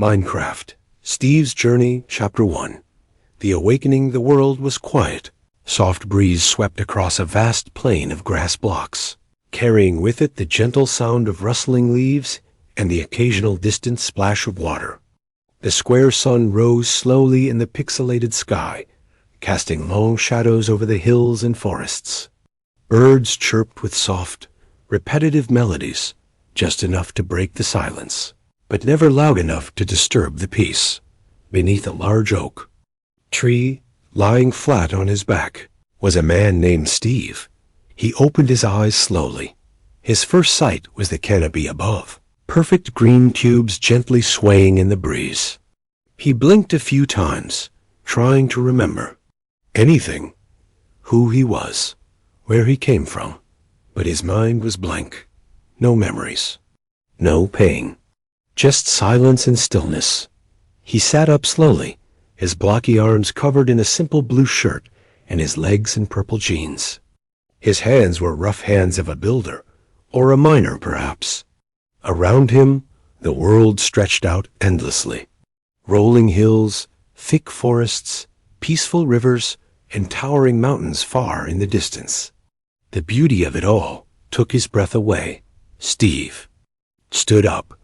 Minecraft, Steve's Journey, Chapter 1. The awakening the world was quiet. Soft breeze swept across a vast plain of grass blocks, carrying with it the gentle sound of rustling leaves and the occasional distant splash of water. The square sun rose slowly in the pixelated sky, casting long shadows over the hills and forests. Birds chirped with soft, repetitive melodies, just enough to break the silence, but never loud enough to disturb the peace. Beneath a large oak tree, lying flat on his back, was a man named Steve. He opened his eyes slowly. His first sight was the canopy above, perfect green tubes gently swaying in the breeze. He blinked a few times, trying to remember anything, who he was, where he came from, but his mind was blank. No memories, no pain, just silence and stillness. He sat up slowly, his blocky arms covered in a simple blue shirt and his legs in purple jeans. His hands were rough hands of a builder, or a miner perhaps. Around him, the world stretched out endlessly. Rolling hills, thick forests, peaceful rivers, and towering mountains far in the distance. The beauty of it all took his breath away. Steve stood up.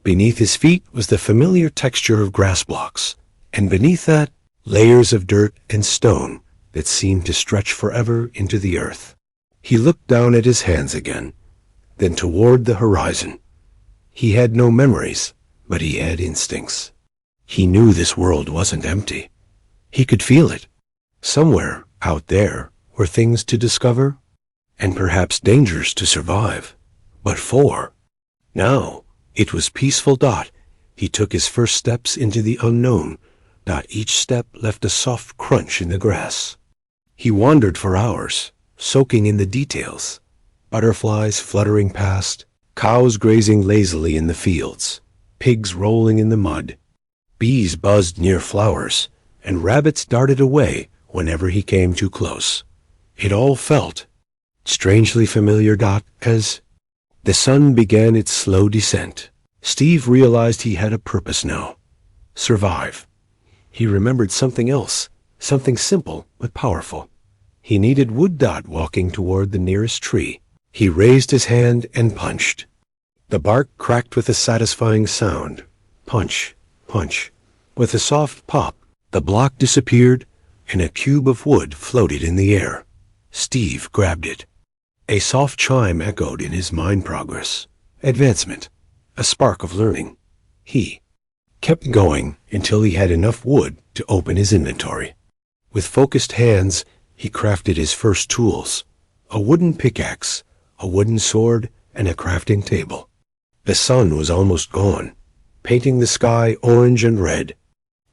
Beneath his feet was the familiar texture of grass blocks, and beneath that, layers of dirt and stone that seemed to stretch forever into the earth. He looked down at his hands again, then toward the horizon. He had no memories, but he had instincts. He knew this world wasn't empty. He could feel it. Somewhere out there were things to discover, and perhaps dangers to survive. But now, it was peaceful. He took his first steps into the unknown. Each step left a soft crunch in the grass. He wandered for hours, soaking in the details. Butterflies fluttering past, cows grazing lazily in the fields, pigs rolling in the mud. Bees buzzed near flowers, and rabbits darted away whenever he came too close. It all felt strangely familiar. As the sun began its slow descent, Steve realized he had a purpose now. Survive. He remembered something else, something simple but powerful. He needed wood. Walking toward the nearest tree, he raised his hand and punched. The bark cracked with a satisfying sound. Punch, punch. With a soft pop, the block disappeared, and a cube of wood floated in the air. Steve grabbed it. A soft chime echoed in his mind. Progress, advancement, a spark of learning. He kept going until he had enough wood to open his inventory. With focused hands, he crafted his first tools: a wooden pickaxe, a wooden sword, and a crafting table. The sun was almost gone, painting the sky orange and red.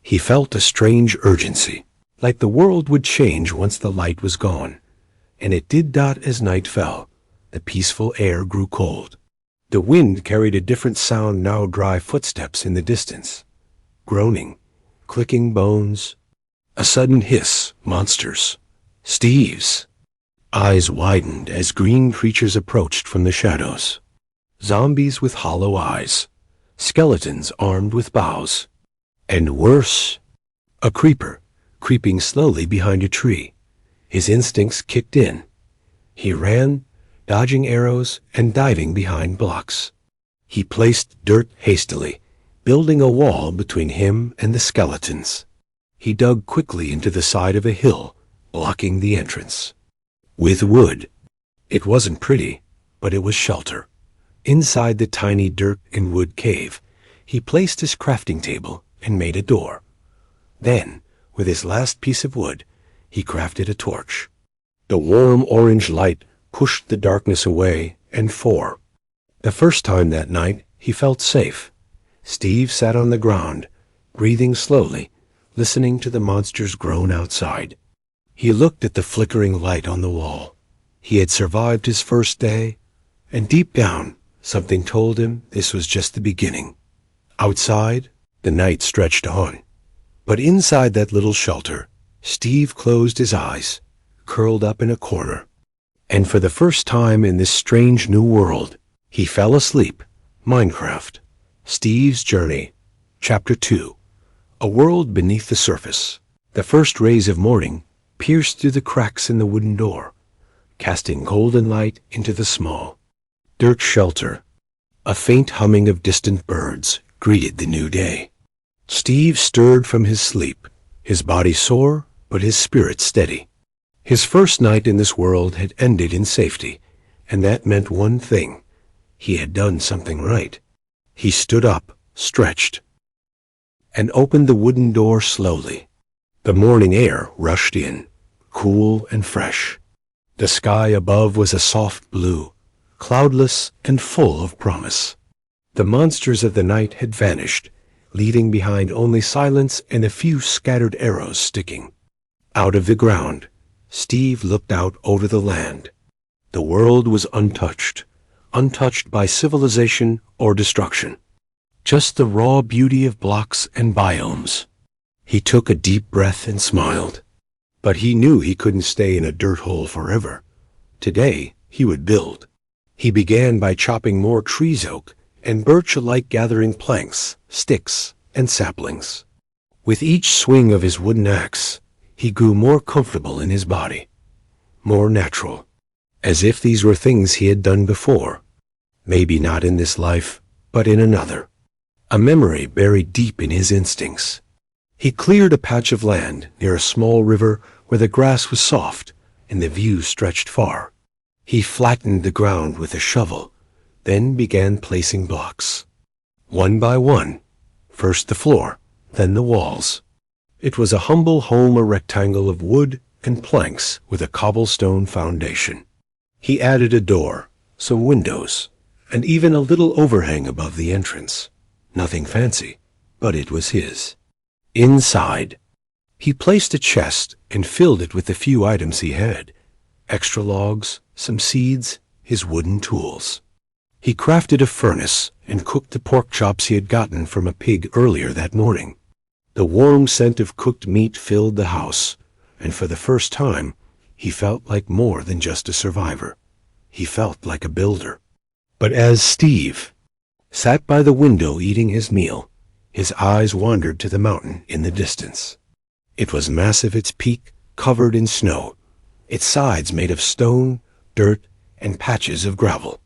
He felt a strange urgency, like the world would change once the light was gone. And it did. As night fell, the peaceful air grew cold. The wind carried a different sound. Now dry footsteps in the distance. Groaning, clicking bones. A sudden hiss. Monsters. Steve's eyes widened as green creatures approached from the shadows. Zombies with hollow eyes. Skeletons armed with bows. And worse, a creeper creeping slowly behind a tree. His instincts kicked in. He ran, dodging arrows and diving behind blocks. He placed dirt hastily, building a wall between him and the skeletons. He dug quickly into the side of a hill, blocking the entrance with wood. It wasn't pretty, but it was shelter. Inside the tiny dirt and wood cave, he placed his crafting table and made a door. Then, with his last piece of wood, he crafted a torch. The warm orange light pushed the darkness away, and the first time that night, he felt safe. Steve sat on the ground, breathing slowly, listening to the monsters groan outside. He looked at the flickering light on the wall. He had survived his first day, and deep down, something told him this was just the beginning. Outside, the night stretched on. But inside that little shelter, Steve closed his eyes, curled up in a corner. And for the first time in this strange new world, he fell asleep. Minecraft, Steve's Journey, Chapter 2. A World Beneath the Surface. The first rays of morning pierced through the cracks in the wooden door, casting golden light into the small dirt shelter. A faint humming of distant birds greeted the new day. Steve stirred from his sleep, his body sore, but his spirit steady. His first night in this world had ended in safety, and that meant one thing. He had done something right. He stood up, stretched, and opened the wooden door slowly. The morning air rushed in, cool and fresh. The sky above was a soft blue, cloudless and full of promise. The monsters of the night had vanished, leaving behind only silence and a few scattered arrows sticking. Out of the ground, Steve looked out over the land. The world was untouched by civilization or destruction. Just the raw beauty of blocks and biomes. He took a deep breath and smiled. But he knew he couldn't stay in a dirt hole forever. Today, he would build. He began by chopping more trees oak and birch alike, gathering planks, sticks, and saplings. With each swing of his wooden axe, he grew more comfortable in his body, more natural, as if these were things he had done before. Maybe not in this life, but in another. A memory buried deep in his instincts. He cleared a patch of land near a small river where the grass was soft and the view stretched far. He flattened the ground with a shovel, then began placing blocks. One by one, first the floor, then the walls. It was a humble home, a rectangle of wood and planks with a cobblestone foundation. He added a door, some windows, and even a little overhang above the entrance. Nothing fancy, but it was his. Inside, he placed a chest and filled it with the few items he had: extra logs, some seeds, his wooden tools. He crafted a furnace and cooked the pork chops he had gotten from a pig earlier that morning. The warm scent of cooked meat filled the house, and for the first time, he felt like more than just a survivor. He felt like a builder. But as Steve sat by the window eating his meal, his eyes wandered to the mountain in the distance. It was massive, its peak covered in snow, its sides made of stone, dirt, and patches of gravel.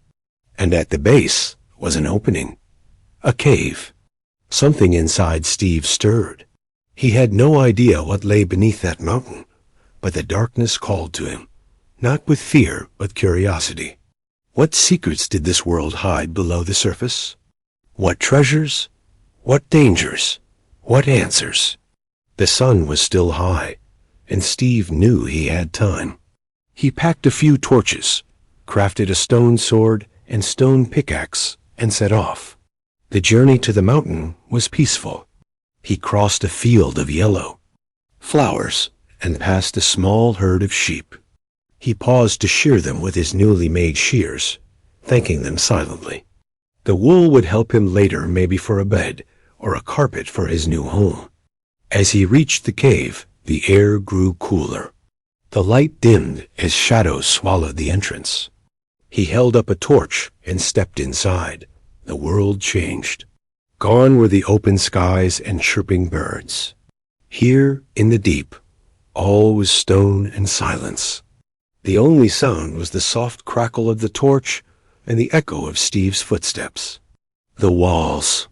And at the base was an opening, a cave. Something inside Steve stirred. He had no idea what lay beneath that mountain, but the darkness called to him, not with fear, but curiosity. What secrets did this world hide below the surface? What treasures? What dangers? What answers? The sun was still high, and Steve knew he had time. He packed a few torches, crafted a stone sword and stone pickaxe, and set off. The journey to the mountain was peaceful. He crossed a field of yellow flowers and passed a small herd of sheep. He paused to shear them with his newly made shears, thanking them silently. The wool would help him later, maybe for a bed or a carpet for his new home. As he reached the cave, the air grew cooler. The light dimmed as shadows swallowed the entrance. He held up a torch and stepped inside. The world changed. Gone were the open skies and chirping birds. Here, in the deep, all was stone and silence. The only sound was the soft crackle of the torch and the echo of Steve's footsteps. The walls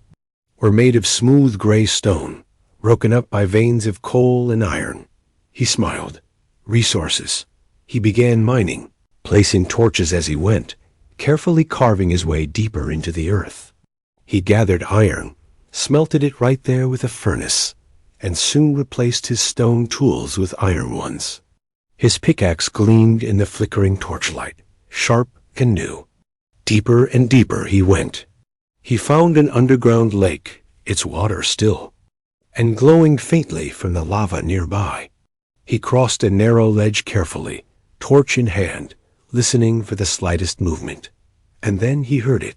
were made of smooth gray stone, broken up by veins of coal and iron. He smiled. Resources. He began mining, placing torches as he went, carefully carving his way deeper into the earth. He gathered iron, smelted it right there with a furnace, and soon replaced his stone tools with iron ones. His pickaxe gleamed in the flickering torchlight, sharp and new. Deeper and deeper he went. He found an underground lake, its water still, and glowing faintly from the lava nearby. He crossed a narrow ledge carefully, torch in hand, listening for the slightest movement. And then he heard it,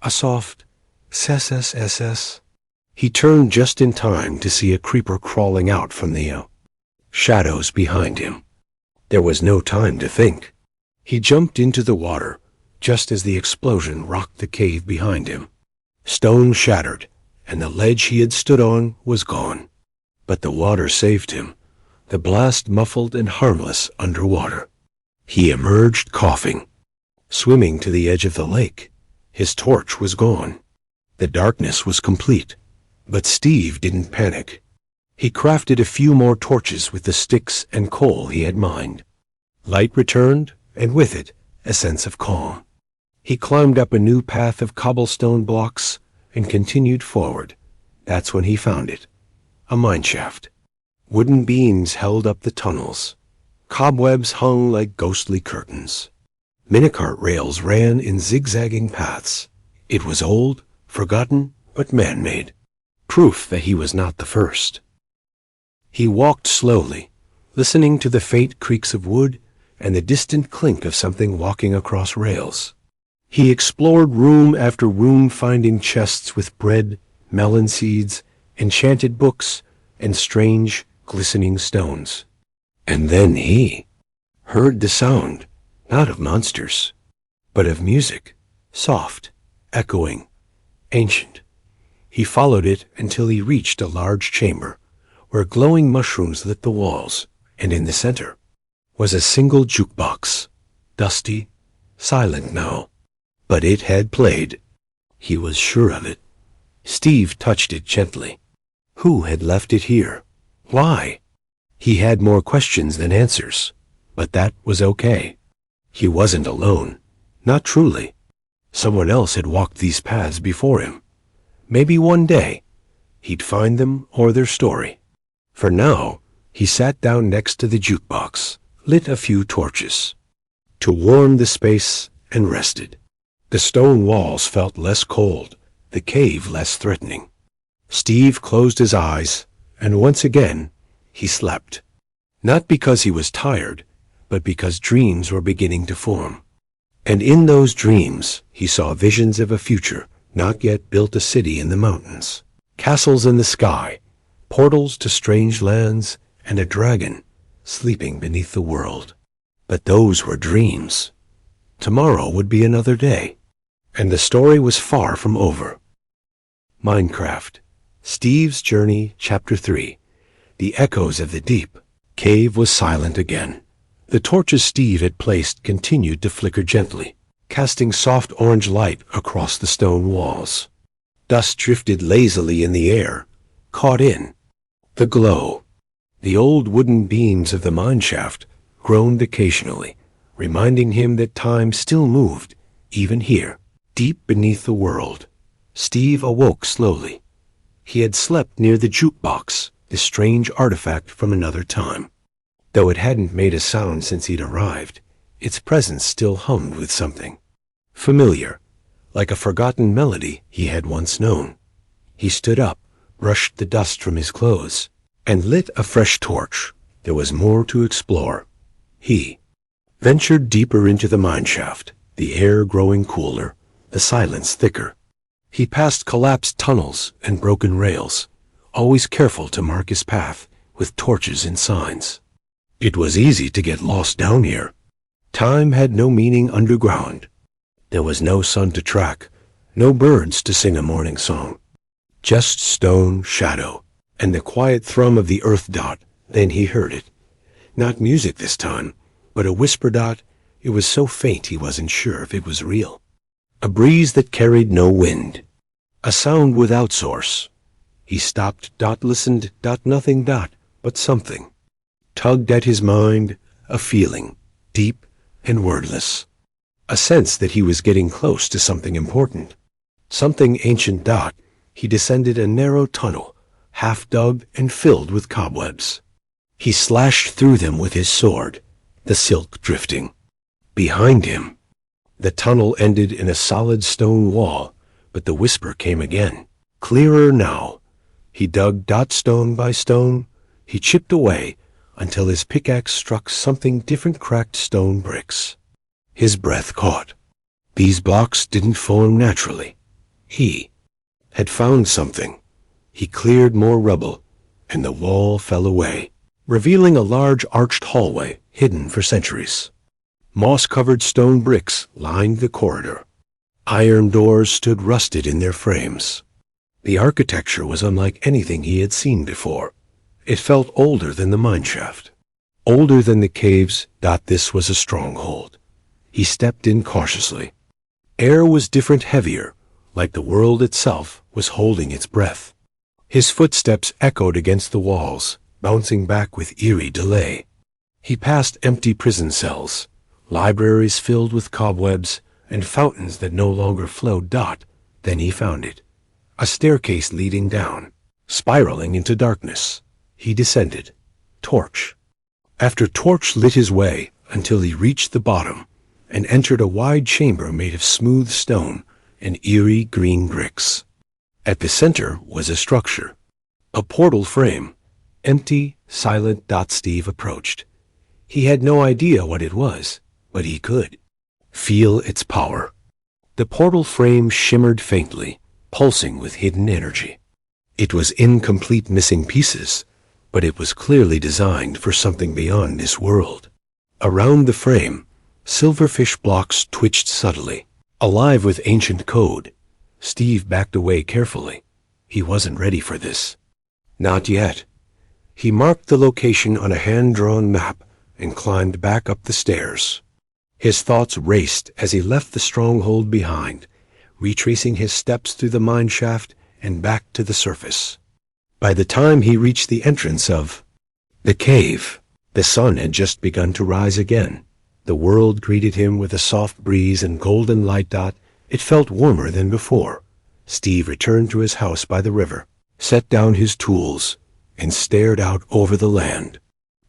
a soft "ss." He turned just in time to see a creeper crawling out from the shadows behind him. There was no time to think. He jumped into the water just as the explosion rocked the cave behind him. Stone shattered, and the ledge he had stood on was gone. But the water saved him, the blast muffled and harmless underwater. He emerged coughing. Swimming to the edge of the lake, his torch was gone. The darkness was complete, but Steve didn't panic. He crafted a few more torches with the sticks and coal he had mined. Light returned, and with it, a sense of calm. He climbed up a new path of cobblestone blocks and continued forward. That's when he found it. A mineshaft. Wooden beams held up the tunnels. Cobwebs hung like ghostly curtains. Minecart rails ran in zigzagging paths. It was old, forgotten, but man-made. Proof that he was not the first. He walked slowly, listening to the faint creaks of wood and the distant clink of something walking across rails. He explored room after room, finding chests with bread, melon seeds, enchanted books, and strange, glistening stones. And then he heard the sound, not of monsters, but of music, soft, echoing, ancient. He followed it until he reached a large chamber, where glowing mushrooms lit the walls, and in the center was a single jukebox, dusty, silent now. But it had played. He was sure of it. Steve touched it gently. Who had left it here? Why? He had more questions than answers, but that was okay. He wasn't alone. Not truly. Someone else had walked these paths before him. Maybe one day he'd find them or their story. For now, he sat down next to the jukebox, lit a few torches to warm the space, and rested. The stone walls felt less cold, the cave less threatening. Steve closed his eyes, and once again he slept. Not because he was tired, but because dreams were beginning to form. And in those dreams he saw visions of a future not yet built, a city in the mountains, castles in the sky, portals to strange lands, and a dragon sleeping beneath the world. But those were dreams. Tomorrow would be another day, and the story was far from over. Minecraft, Steve's Journey, Chapter 3. The Echoes of the Deep. Cave was silent again. The torches Steve had placed continued to flicker gently, casting soft orange light across the stone walls. Dust drifted lazily in the air, caught in the glow. The old wooden beams of the mineshaft groaned occasionally, reminding him that time still moved, even here, deep beneath the world. Steve awoke slowly. He had slept near the jukebox, this strange artifact from another time. Though it hadn't made a sound since he'd arrived, its presence still hummed with something familiar, like a forgotten melody he had once known. He stood up, brushed the dust from his clothes, and lit a fresh torch. There was more to explore. He ventured deeper into the mineshaft, the air growing cooler, the silence thicker. He passed collapsed tunnels and broken rails, always careful to mark his path with torches and signs. It was easy to get lost down here. Time had no meaning underground. There was no sun to track, no birds to sing a morning song. Just stone, shadow, and the quiet thrum of the earth dot. Then he heard it. Not music this time, but a whisper dot. It was so faint he wasn't sure if it was real. A breeze that carried no wind. A sound without source. He stopped, dot listened, dot nothing, dot, but something tugged at his mind, a feeling, deep and wordless. A sense that he was getting close to something important. Something ancient, dot. He descended a narrow tunnel, half dug and filled with cobwebs. He slashed through them with his sword, the silk drifting. Behind him, the tunnel ended in a solid stone wall, but the whisper came again, clearer now. He dug dot stone by stone. He chipped away until his pickaxe struck something different, cracked stone bricks. His breath caught. These blocks didn't form naturally. He had found something. He cleared more rubble, and the wall fell away, revealing a large arched hallway hidden for centuries. Moss-covered stone bricks lined the corridor. Iron doors stood rusted in their frames. The architecture was unlike anything he had seen before. It felt older than the mineshaft, older than the caves. This was a stronghold. He stepped in cautiously. Air was different, heavier, like the world itself was holding its breath. His footsteps echoed against the walls, bouncing back with eerie delay. He passed empty prison cells, libraries filled with cobwebs, and fountains that no longer flowed. Then he found it. A staircase leading down, spiraling into darkness. He descended. Torch after torch lit his way until he reached the bottom and entered a wide chamber made of smooth stone and eerie green bricks. At the center was a structure, a portal frame, empty, silent. Steve approached. He had no idea what it was, but he could feel its power. The portal frame shimmered faintly, pulsing with hidden energy. It was incomplete, missing pieces, but it was clearly designed for something beyond this world. Around the frame, silverfish blocks twitched subtly, alive with ancient code. Steve backed away carefully. He wasn't ready for this. Not yet. He marked the location on a hand-drawn map and climbed back up the stairs. His thoughts raced as he left the stronghold behind, retracing his steps through the mine shaft and back to the surface. By the time he reached the entrance of the cave, the sun had just begun to rise again. The world greeted him with a soft breeze and golden light. It felt warmer than before. Steve returned to his house by the river, set down his tools, and stared out over the land.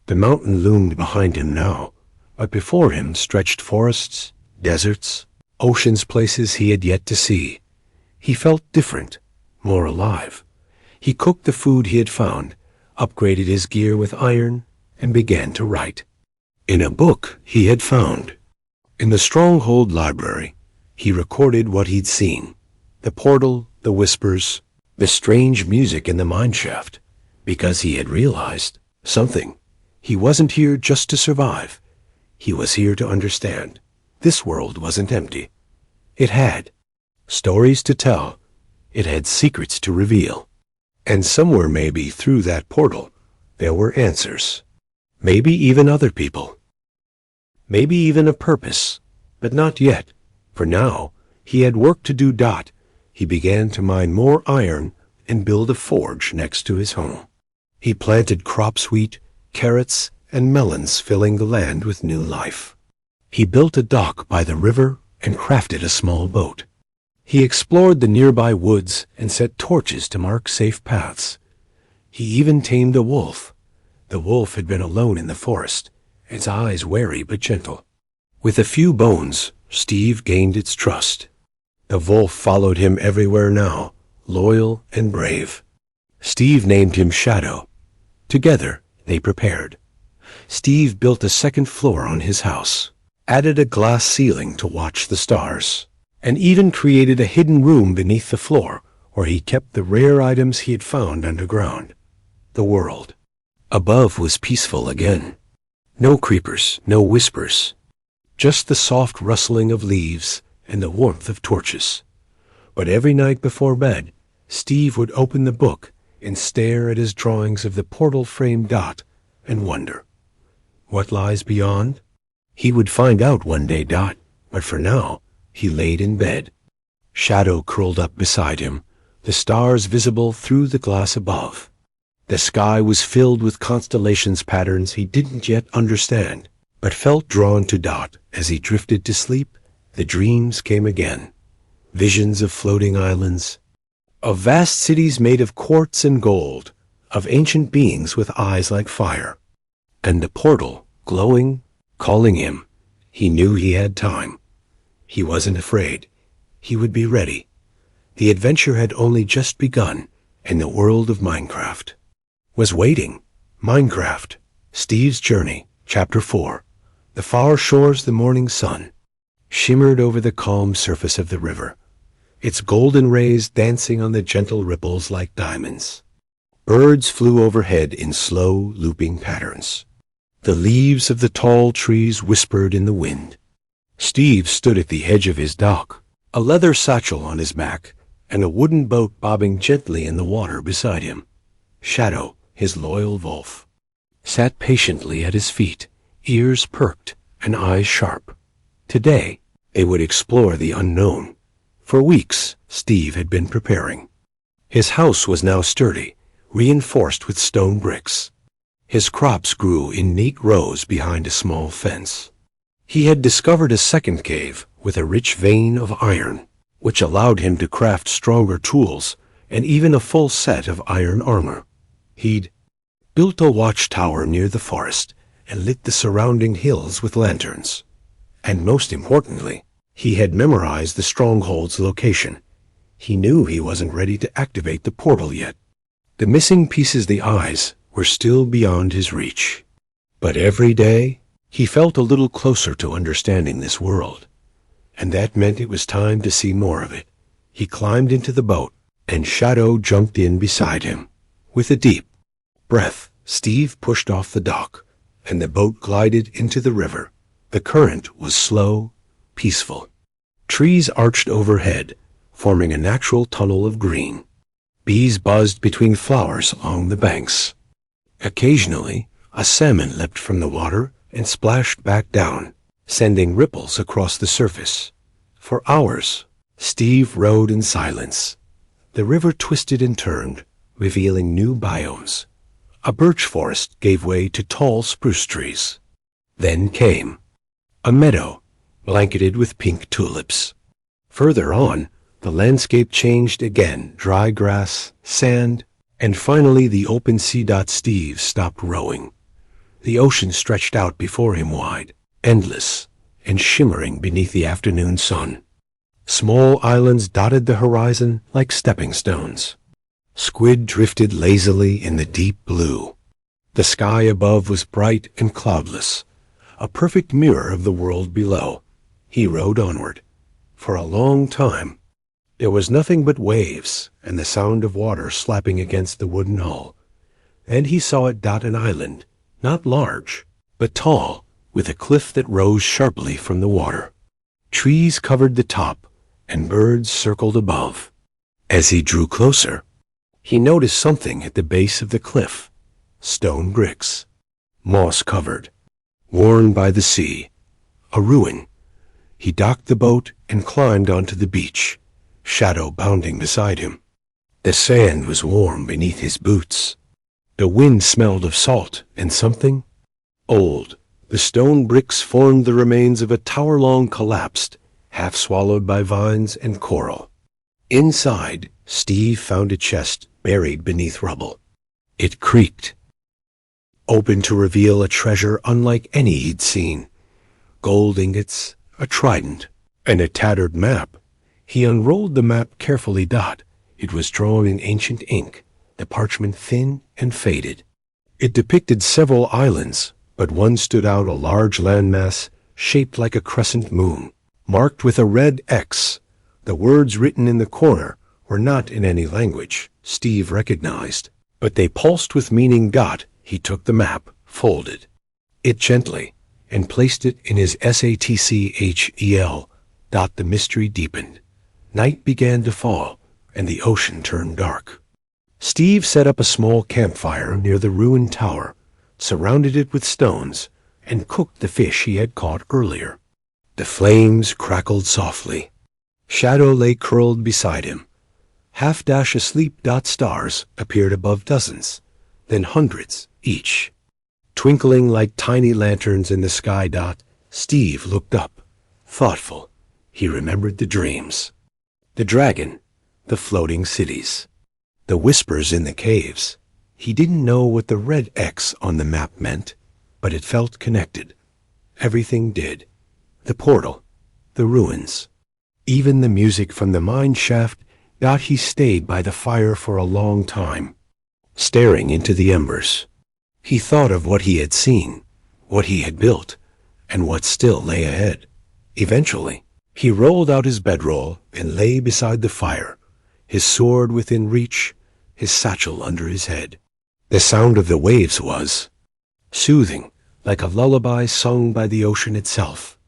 The mountain loomed behind him now, but before him stretched forests, deserts, oceans, places he had yet to see. He felt different, more alive. He cooked the food he had found, upgraded his gear with iron, and began to write. In a book he had found. In the stronghold library, he recorded what he'd seen. The portal, the whispers, the strange music in the mineshaft, because he had realized something. He wasn't here just to survive. He was here to understand. This world wasn't empty. It had stories to tell. It had secrets to reveal. And somewhere, maybe through that portal, there were answers. Maybe even other people. Maybe even a purpose. But not yet. For now, he had work to do. He began to mine more iron and build a forge next to his home. He planted crops, wheat, carrots, and melons, filling the land with new life. He built a dock by the river and crafted a small boat. He explored the nearby woods and set torches to mark safe paths. He even tamed a wolf. The wolf had been alone in the forest, its eyes wary but gentle. With a few bones, Steve gained its trust. The wolf followed him everywhere now, loyal and brave. Steve named him Shadow. Together, they prepared. Steve built a second floor on his house, added a glass ceiling to watch the stars, and even created a hidden room beneath the floor where he kept the rare items he had found underground. The world above was peaceful again. No creepers, no whispers, just the soft rustling of leaves and the warmth of torches. But every night before bed, Steve would open the book and stare at his drawings of the portal frame and wonder, what lies beyond? He would find out one day. But for now, he laid in bed. Shadow curled up beside him, the stars visible through the glass above. The sky was filled with constellations, patterns he didn't yet understand, but felt drawn to. As he drifted to sleep, the dreams came again. Visions of floating islands, of vast cities made of quartz and gold, of ancient beings with eyes like fire. And the portal, glowing, calling him. He knew he had time. He wasn't afraid. He would be ready. The adventure had only just begun, and the world of Minecraft was waiting. Minecraft, Steve's Journey, Chapter 4. The far shores, the morning sun shimmered over the calm surface of the river, its golden rays dancing on the gentle ripples like diamonds. Birds flew overhead in slow, looping patterns. The leaves of the tall trees whispered in the wind. Steve stood at the edge of his dock, a leather satchel on his back, and a wooden boat bobbing gently in the water beside him. Shadow, his loyal wolf, sat patiently at his feet, ears perked and eyes sharp. Today, they would explore the unknown. For weeks, Steve had been preparing. His house was now sturdy, reinforced with stone bricks. His crops grew in neat rows behind a small fence. He had discovered a second cave with a rich vein of iron, which allowed him to craft stronger tools and even a full set of iron armor. He'd built a watchtower near the forest and lit the surrounding hills with lanterns. And most importantly, he had memorized the stronghold's location. He knew he wasn't ready to activate the portal yet. The missing pieces, the eyes, were still beyond his reach. But every day, he felt a little closer to understanding this world. And that meant it was time to see more of it. He climbed into the boat, and Shadow jumped in beside him. With a deep breath, Steve pushed off the dock, and the boat glided into the river. The current was slow, peaceful. Trees arched overhead, forming a natural tunnel of green. Bees buzzed between flowers along the banks. Occasionally, a salmon leapt from the water and splashed back down, sending ripples across the surface. For hours, Steve rowed in silence. The river twisted and turned, revealing new biomes. A birch forest gave way to tall spruce trees. Then came a meadow, blanketed with pink tulips. Further on, the landscape changed again, dry grass, sand, and finally the open sea. Steve stopped rowing. The ocean stretched out before him wide, endless, and shimmering beneath the afternoon sun. Small islands dotted the horizon like stepping stones. Squid drifted lazily in the deep blue. The sky above was bright and cloudless, a perfect mirror of the world below. He rowed onward. For a long time, there was nothing but waves and the sound of water slapping against the wooden hull. Then he saw it dot an island, not large, but tall, with a cliff that rose sharply from the water. Trees covered the top, and birds circled above. As he drew closer, he noticed something at the base of the cliff. Stone bricks, moss-covered, worn by the sea, a ruin. He docked the boat and climbed onto the beach, Shadow bounding beside him. The sand was warm beneath his boots. The wind smelled of salt and something old. The stone bricks formed the remains of a tower long collapsed, half swallowed by vines and coral. Inside, Steve found a chest buried beneath rubble. It creaked, open to reveal a treasure unlike any he'd seen. Gold ingots, a trident, and a tattered map. He unrolled the map carefully. It was drawn in ancient ink, the parchment thin and faded. It depicted several islands, but one stood out, a large landmass shaped like a crescent moon, marked with a red X. The words written in the corner were not in any language Steve recognized, but they pulsed with meaning. He took the map, folded it gently, and placed it in his satchel. The mystery deepened. Night began to fall, and the ocean turned dark. Steve set up a small campfire near the ruined tower, surrounded it with stones, and cooked the fish he had caught earlier. The flames crackled softly. Shadow lay curled beside him, half asleep. Stars appeared above dozens, then hundreds each, twinkling like tiny lanterns in the sky. Steve looked up, thoughtful. He remembered the dreams, the dragon, the floating cities, the whispers in the caves. He didn't know what the red X on the map meant, but it felt connected. Everything did. The portal, the ruins, even the music from the mine shaft. He stayed by the fire for a long time, staring into the embers. He thought of what he had seen, what he had built, and what still lay ahead. Eventually, he rolled out his bedroll and lay beside the fire, his sword within reach, his satchel under his head. The sound of the waves was soothing, like a lullaby sung by the ocean itself.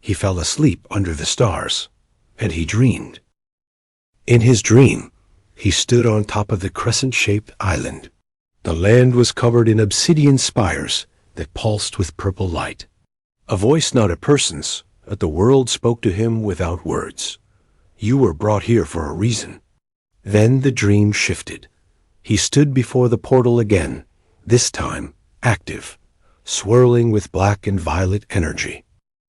He fell asleep under the stars, and he dreamed. In his dream, he stood on top of the crescent-shaped island. The land was covered in obsidian spires that pulsed with purple light. A voice, not a person's, but the world, spoke to him without words. You were brought here for a reason. Then the dream shifted. He stood before the portal again, this time active, swirling with black and violet energy.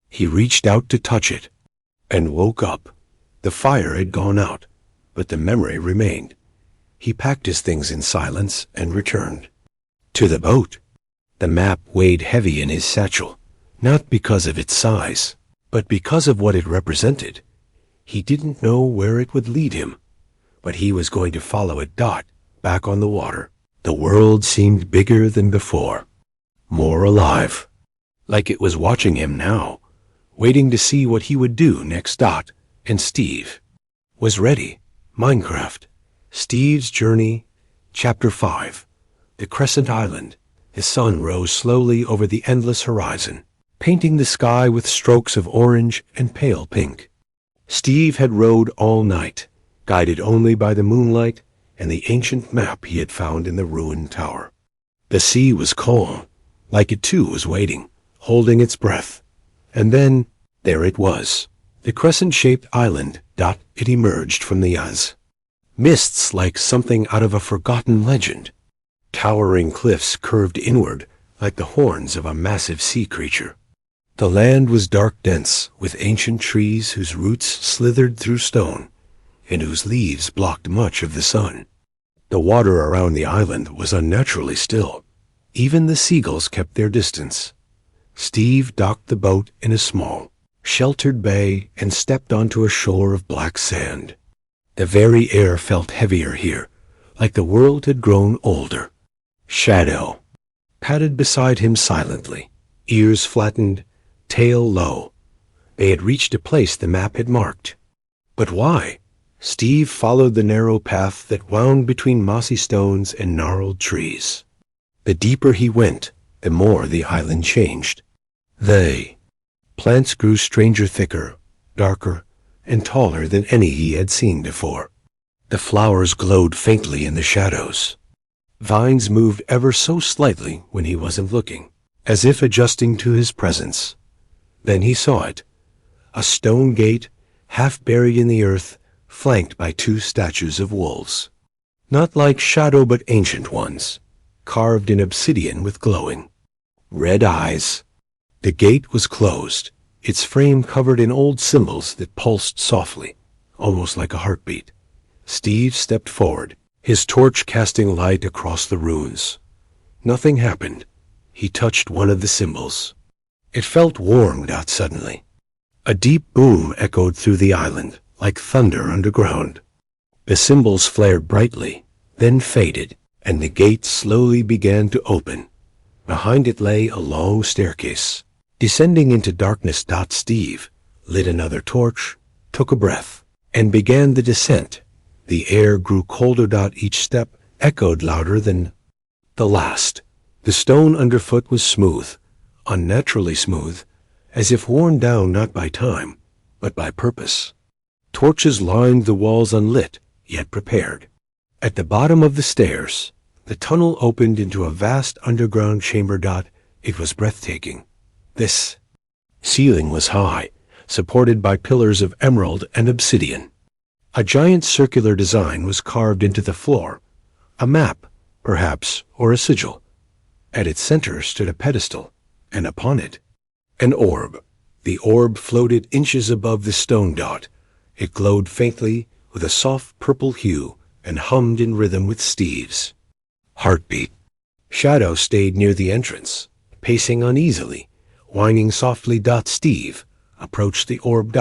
He reached out to touch it, and woke up. The fire had gone out, but the memory remained. He packed his things in silence and returned to the boat. The map weighed heavy in his satchel, not because of its size, but because of what it represented. He didn't know where it would lead him, but he was going to follow it back on the water. The world seemed bigger than before, more alive, like it was watching him now, waiting to see what he would do next. And Steve was ready. Minecraft, Steve's Journey, Chapter 5. The Crescent Island. The sun rose slowly over the endless horizon, painting the sky with strokes of orange and pale pink. Steve had rowed all night, guided only by the moonlight and the ancient map he had found in the ruined tower. The sea was calm, like it too was waiting, holding its breath. And then, there it was, the crescent-shaped island. It emerged from the eyes. Mists like something out of a forgotten legend. Towering cliffs curved inward like the horns of a massive sea creature. The land was dark dense, with ancient trees whose roots slithered through stone, and whose leaves blocked much of the sun. The water around the island was unnaturally still. Even the seagulls kept their distance. Steve docked the boat in a small, sheltered bay and stepped onto a shore of black sand. The very air felt heavier here, like the world had grown older. Shadow padded beside him silently, ears flattened, tail low. They had reached a place the map had marked. But why? Steve followed the narrow path that wound between mossy stones and gnarled trees. The deeper he went, the more the island changed. Plants grew stranger, thicker, darker, and taller than any he had seen before. The flowers glowed faintly in the shadows. Vines moved ever so slightly when he wasn't looking, as if adjusting to his presence. Then he saw it, a stone gate, half buried in the earth, flanked by two statues of wolves. Not like shadow, but ancient ones, carved in obsidian with glowing red eyes. The gate was closed, its frame covered in old symbols that pulsed softly, almost like a heartbeat. Steve stepped forward, his torch casting light across the ruins. Nothing happened. He touched one of the symbols. It felt warmed out suddenly. A deep boom echoed through the island, like thunder underground. The symbols flared brightly, then faded, and the gate slowly began to open. Behind it lay a long staircase, descending into darkness. Steve lit another torch, took a breath, and began the descent. The air grew colder. Each step echoed louder than the last. The stone underfoot was smooth, unnaturally smooth, as if worn down not by time, but by purpose. Torches lined the walls, unlit, yet prepared. At the bottom of the stairs, the tunnel opened into a vast underground chamber. It was breathtaking. This ceiling was high, supported by pillars of emerald and obsidian. A giant circular design was carved into the floor, a map, perhaps, or a sigil. At its center stood a pedestal, and upon it, an orb. The orb floated inches above the stone. It glowed faintly with a soft purple hue and hummed in rhythm with Steve's heartbeat. Shadow stayed near the entrance, pacing uneasily, whining softly. Steve approached the orb.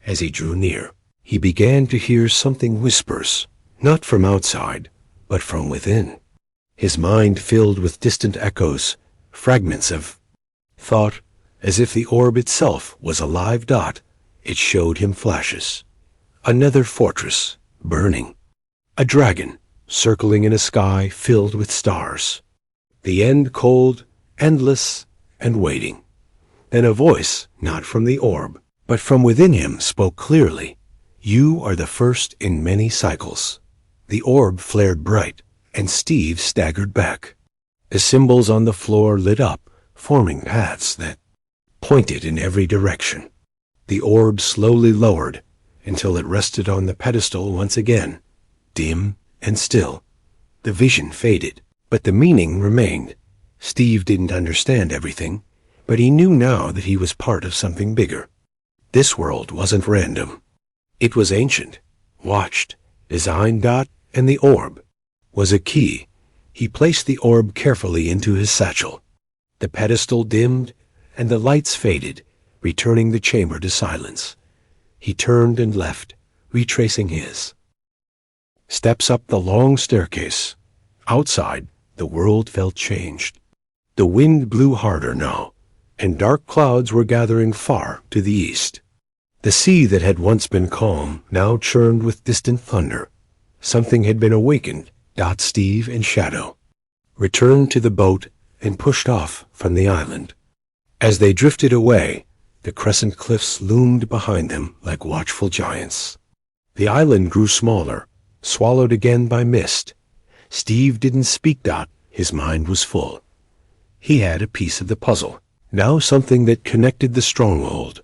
As he drew near, he began to hear something whispers, not from outside, but from within. His mind filled with distant echoes, fragments of thought, as if the orb itself was alive. It showed him flashes. Another fortress, burning. A dragon, circling in a sky filled with stars. The end cold, endless, and waiting. Then a voice, not from the orb, but from within him, spoke clearly. You are the first in many cycles. The orb flared bright, and Steve staggered back. The symbols on the floor lit up, forming paths that pointed in every direction. The orb slowly lowered until it rested on the pedestal once again, dim and still. The vision faded, but the meaning remained. Steve didn't understand everything, but he knew now that he was part of something bigger. This world wasn't random. It was ancient, watched, designed. And the orb was a key. He placed the orb carefully into his satchel. The pedestal dimmed, and the lights faded, returning the chamber to silence. He turned and left, retracing his steps up the long staircase. Outside, the world felt changed. The wind blew harder now, and dark clouds were gathering far to the east. The sea that had once been calm now churned with distant thunder. Something had been awakened. Steve and Shadow returned to the boat and pushed off from the island. As they drifted away, the crescent cliffs loomed behind them like watchful giants. The island grew smaller, swallowed again by mist. Steve didn't speak. His mind was full. He had a piece of the puzzle, now something that connected the stronghold,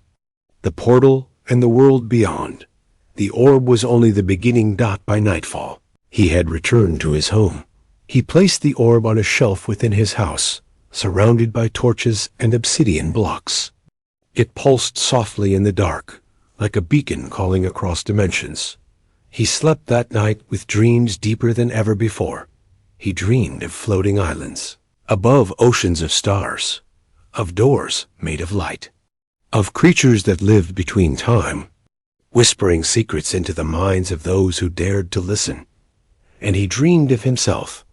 the portal, and the world beyond. The orb was only the beginning. By nightfall, he had returned to his home. He placed the orb on a shelf within his house, surrounded by torches and obsidian blocks. It pulsed softly in the dark, like a beacon calling across dimensions. He slept that night with dreams deeper than ever before. He dreamed of floating islands, above oceans of stars, of doors made of light, of creatures that lived between time, whispering secrets into the minds of those who dared to listen. And he dreamed of himself,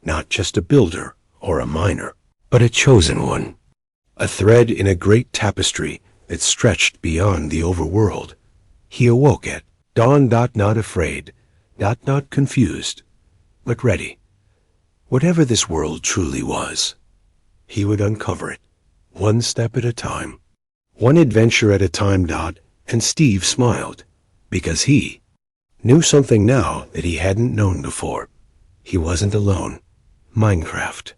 not just a builder or a miner, but a chosen one, a thread in a great tapestry that stretched beyond the overworld. He awoke at dawn. Not afraid, not confused, but ready. Whatever this world truly was, he would uncover it, one step at a time, one adventure at a time. And Steve smiled, because he knew something now that he hadn't known before. He wasn't alone. Minecraft.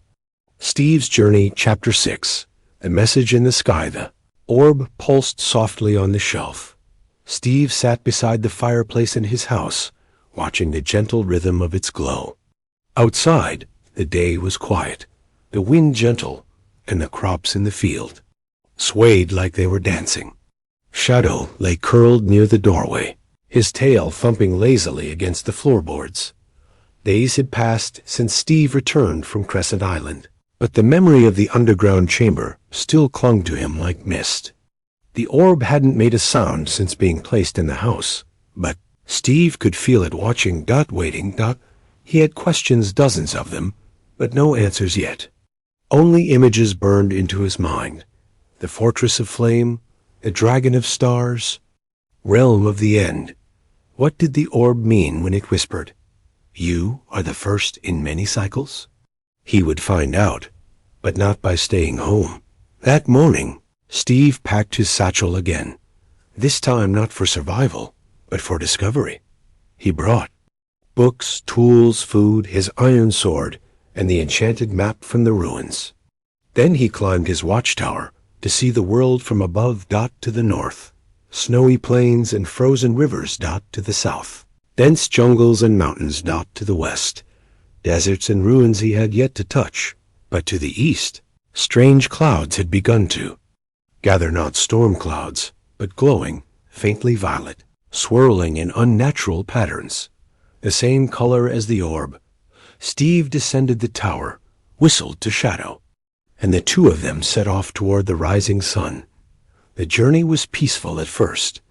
Steve's Journey, Chapter 6. A Message in the Sky. The orb pulsed softly on the shelf. Steve sat beside the fireplace in his house, watching the gentle rhythm of its glow. Outside, the day was quiet, the wind gentle, and the crops in the field swayed like they were dancing. Shadow lay curled near the doorway, his tail thumping lazily against the floorboards. Days had passed since Steve returned from Crescent Island, but the memory of the underground chamber still clung to him like mist. The orb hadn't made a sound since being placed in the house, but Steve could feel it watching. Waiting. He had questions, dozens of them, but no answers yet. Only images burned into his mind. The fortress of flame, the dragon of stars, realm of the end. What did the orb mean when it whispered, "You are the first in many cycles"? He would find out, but not by staying home. That morning, Steve packed his satchel again, this time not for survival, but for discovery. He brought books, tools, food, his iron sword, and the enchanted map from the ruins. Then he climbed his watchtower to see the world from above. To the north, snowy plains and frozen rivers. To the south, dense jungles and mountains. To the west, deserts and ruins he had yet to touch. But to the east, strange clouds had begun to gather, not storm clouds, but glowing, faintly violet, swirling in unnatural patterns, the same color as the orb. Steve descended the tower, whistled to Shadow, and the two of them set off toward the rising sun. The journey was peaceful at first.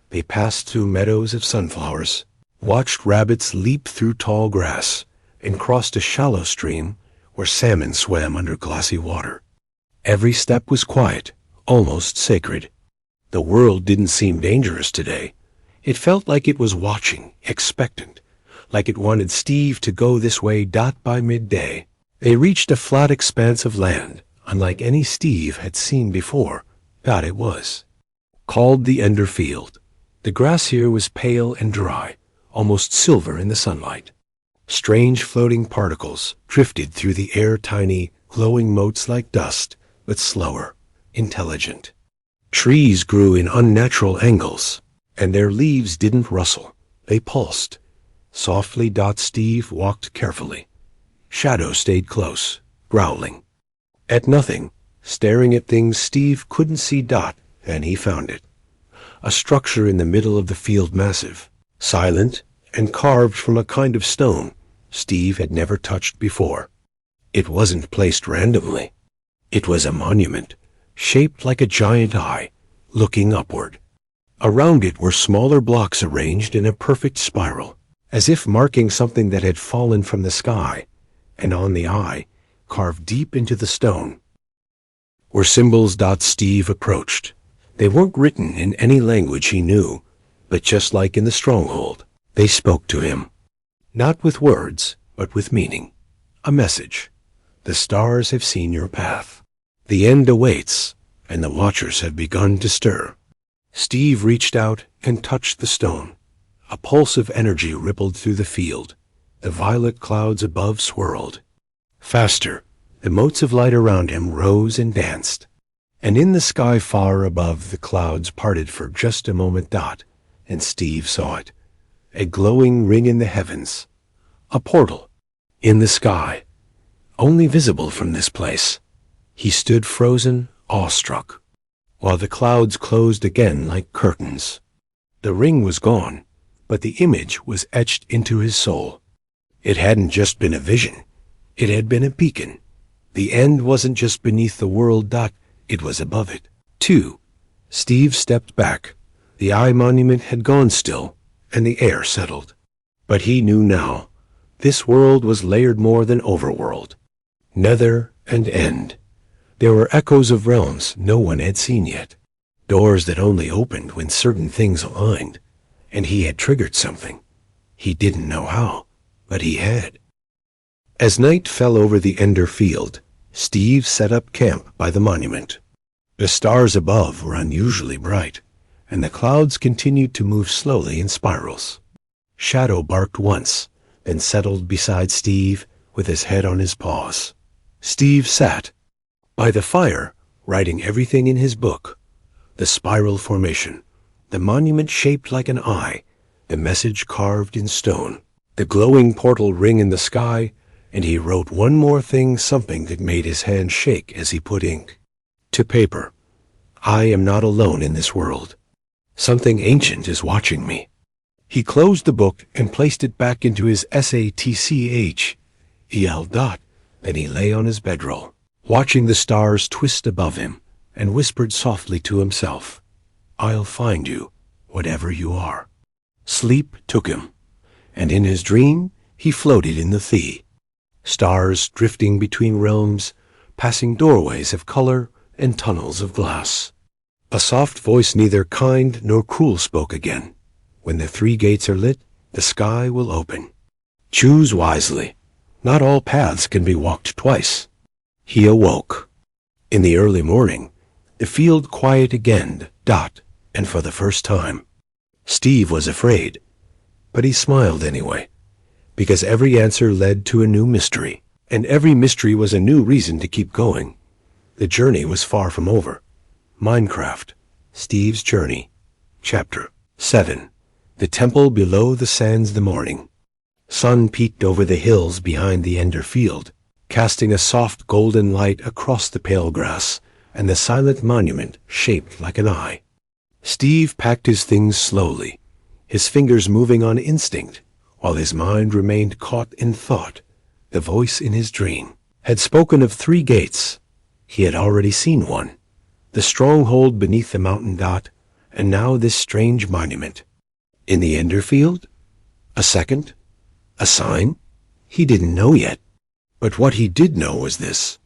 They passed through meadows of sunflowers, watched rabbits leap through tall grass, and crossed a shallow stream where salmon swam under glassy water. Every step was quiet, almost sacred. The world didn't seem dangerous today. It felt like it was watching, expectant, like it wanted Steve to go this way. By midday, they reached a flat expanse of land, unlike any Steve had seen before. It was called the Ender Field. The grass here was pale and dry, almost silver in the sunlight. Strange floating particles drifted through the air, tiny, glowing motes like dust, but slower, intelligent. Trees grew in unnatural angles, and their leaves didn't rustle. They pulsed. Softly, Steve walked carefully. Shadow stayed close, growling. At nothing, staring at things Steve couldn't see. And he found it. A structure in the middle of the field, massive, silent, and carved from a kind of stone Steve had never touched before. It wasn't placed randomly. It was a monument, shaped like a giant eye, looking upward. Around it were smaller blocks arranged in a perfect spiral, as if marking something that had fallen from the sky, and on the eye, carved deep into the stone, were symbols. Steve approached. They weren't written in any language he knew, but just like in the stronghold, they spoke to him. Not with words, but with meaning. A message. The stars have seen your path. The end awaits, and the watchers have begun to stir. Steve reached out and touched the stone. A pulse of energy rippled through the field. The violet clouds above swirled. Faster, the motes of light around him rose and danced. And in the sky far above, the clouds parted for just a moment. And Steve saw it. A glowing ring in the heavens. A portal. In the sky. Only visible from this place. He stood frozen, awestruck, while the clouds closed again like curtains. The ring was gone, but the image was etched into his soul. It hadn't just been a vision. It had been a beacon. The end wasn't just beneath the world. It was above it, too. Steve stepped back. The eye monument had gone still, and the air settled. But he knew now. This world was layered more than overworld. Nether and end. There were echoes of realms no one had seen yet. Doors that only opened when certain things aligned. And he had triggered something. He didn't know how, but he had. As night fell over the Ender field, Steve set up camp by the monument. The stars above were unusually bright, and the clouds continued to move slowly in spirals. Shadow barked once, then settled beside Steve with his head on his paws. Steve sat by the fire, writing everything in his book. The spiral formation, the monument shaped like an eye, the message carved in stone, the glowing portal ring in the sky, and he wrote one more thing, something that made his hand shake as he put ink to paper. I am not alone in this world. Something ancient is watching me. He closed the book and placed it back into his SATCHEL. Then he lay on his bedroll, watching the stars twist above him, and whispered softly to himself, I'll find you, whatever you are. Sleep took him, and in his dream he floated in the sea. Stars drifting between realms, passing doorways of color and tunnels of glass. A soft voice, neither kind nor cruel, spoke again. When the 3 gates are lit, the sky will open. Choose wisely. Not all paths can be walked twice. He awoke. In the early morning, the field quiet again, and for the first time. Steve was afraid, but he smiled anyway. Because every answer led to a new mystery, and every mystery was a new reason to keep going. The journey was far from over. Minecraft, Steve's Journey, Chapter 7. The Temple Below the Sands. The morning sun peeked over the hills behind the Ender field, casting a soft golden light across the pale grass and the silent monument shaped like an eye. Steve packed his things slowly, his fingers moving on instinct, while his mind remained caught in thought. The voice in his dream had spoken of 3 gates. He had already seen one, the stronghold beneath the mountain, and now this strange monument. In the Ender field? A second? A sign? He didn't know yet. But what he did know was this.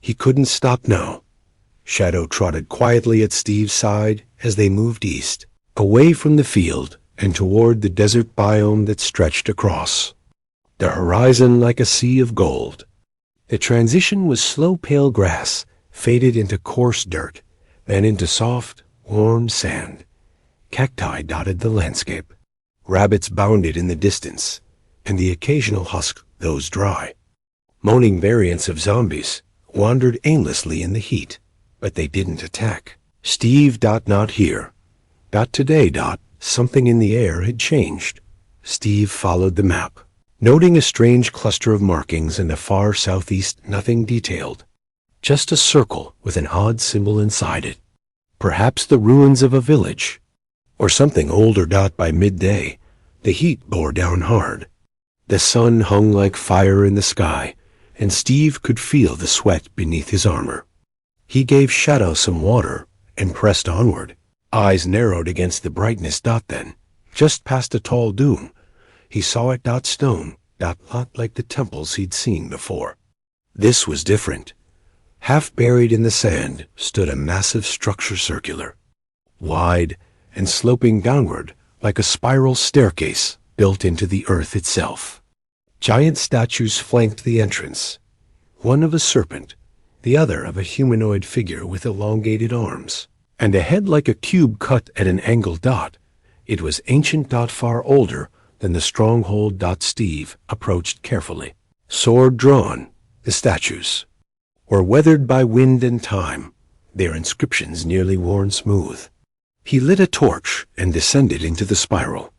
He couldn't stop now. Shadow trotted quietly at Steve's side as they moved east, away from the field and toward the desert biome that stretched across. The horizon like a sea of gold. The transition was slow. Pale grass faded into coarse dirt, then into soft, warm sand. Cacti dotted the landscape. Rabbits bounded in the distance, and the occasional husk, those dry. Moaning variants of zombies wandered aimlessly in the heat, but they didn't attack. Steve. Not here. Today. Something in the air had changed. Steve followed the map, noting a strange cluster of markings in the far southeast. Nothing detailed, just a circle with an odd symbol inside it. Perhaps the ruins of a village, or something older. By midday, the heat bore down hard. The sun hung like fire in the sky, and Steve could feel the sweat beneath his armor. He gave Shadow some water and pressed onward, eyes narrowed against the brightness. Then, just past a tall dune, he saw it. Stone. Lot like the temples he'd seen before. This was different. Half buried in the sand stood a massive structure, circular, wide, and sloping downward like a spiral staircase built into the earth itself. Giant statues flanked the entrance, one of a serpent, the other of a humanoid figure with elongated arms, and a head like a cube cut at an angle. It was ancient. Far older than the stronghold. Steve approached carefully. Sword drawn, the statues were weathered by wind and time, their inscriptions nearly worn smooth. He lit a torch and descended into the spiral.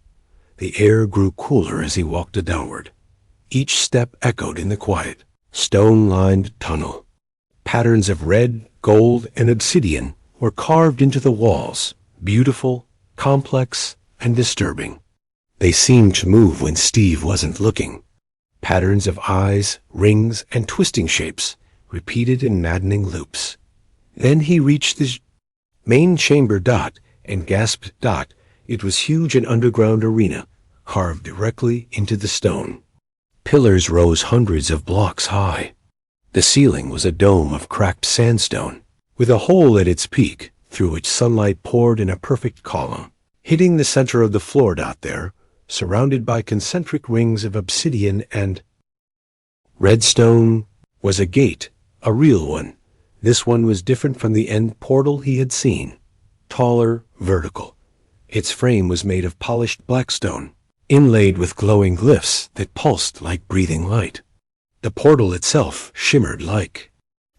The air grew cooler as he walked downward. Each step echoed in the quiet, stone-lined tunnel. Patterns of red, gold, and obsidian were carved into the walls, beautiful, complex, and disturbing. They seemed to move when Steve wasn't looking. Patterns of eyes, rings, and twisting shapes, repeated in maddening loops. Then he reached the main chamber. And gasped. It was huge, an underground arena, carved directly into the stone. Pillars rose hundreds of blocks high. The ceiling was a dome of cracked sandstone, with a hole at its peak through which sunlight poured in a perfect column, hitting the center of the floor. There, surrounded by concentric rings of obsidian and redstone, was a gate, a real one. This one was different from the end portal he had seen. Taller, vertical. Its frame was made of polished blackstone, inlaid with glowing glyphs that pulsed like breathing light. The portal itself shimmered like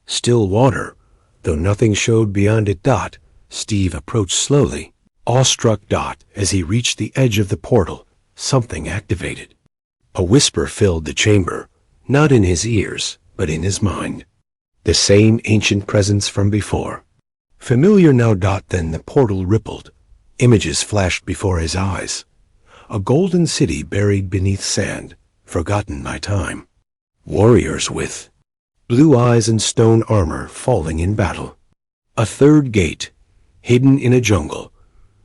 still water, though nothing showed beyond it. Steve approached slowly, awestruck. As he reached the edge of the portal, something activated. A whisper filled the chamber, not in his ears, but in his mind. The same ancient presence from before. Familiar now. Then the portal rippled. Images flashed before his eyes. A golden city buried beneath sand, forgotten by time. Warriors with blue eyes and stone armor falling in battle. A third gate, hidden in a jungle,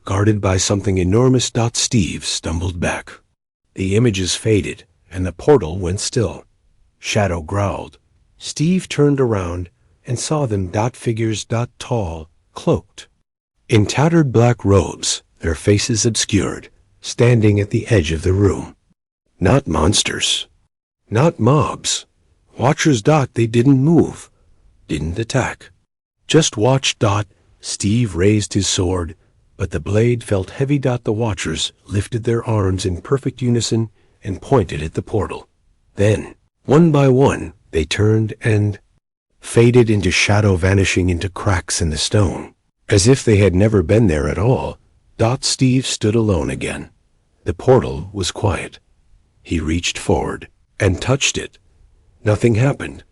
guarded by something enormous. Steve stumbled back. The images faded, and the portal went still. Shadow growled. Steve turned around and saw them. Figures. Tall, cloaked, in tattered black robes, their faces obscured, standing at the edge of the room. Not monsters, not mobs. Watchers. They didn't move, didn't attack. Just watched. Steve raised his sword, but the blade felt heavy. The Watchers lifted their arms in perfect unison and pointed at the portal. Then, one by one, they turned and faded into shadow, vanishing into cracks in the stone, as if they had never been there at all. Steve stood alone again. The portal was quiet. He reached forward and touched it. Nothing happened,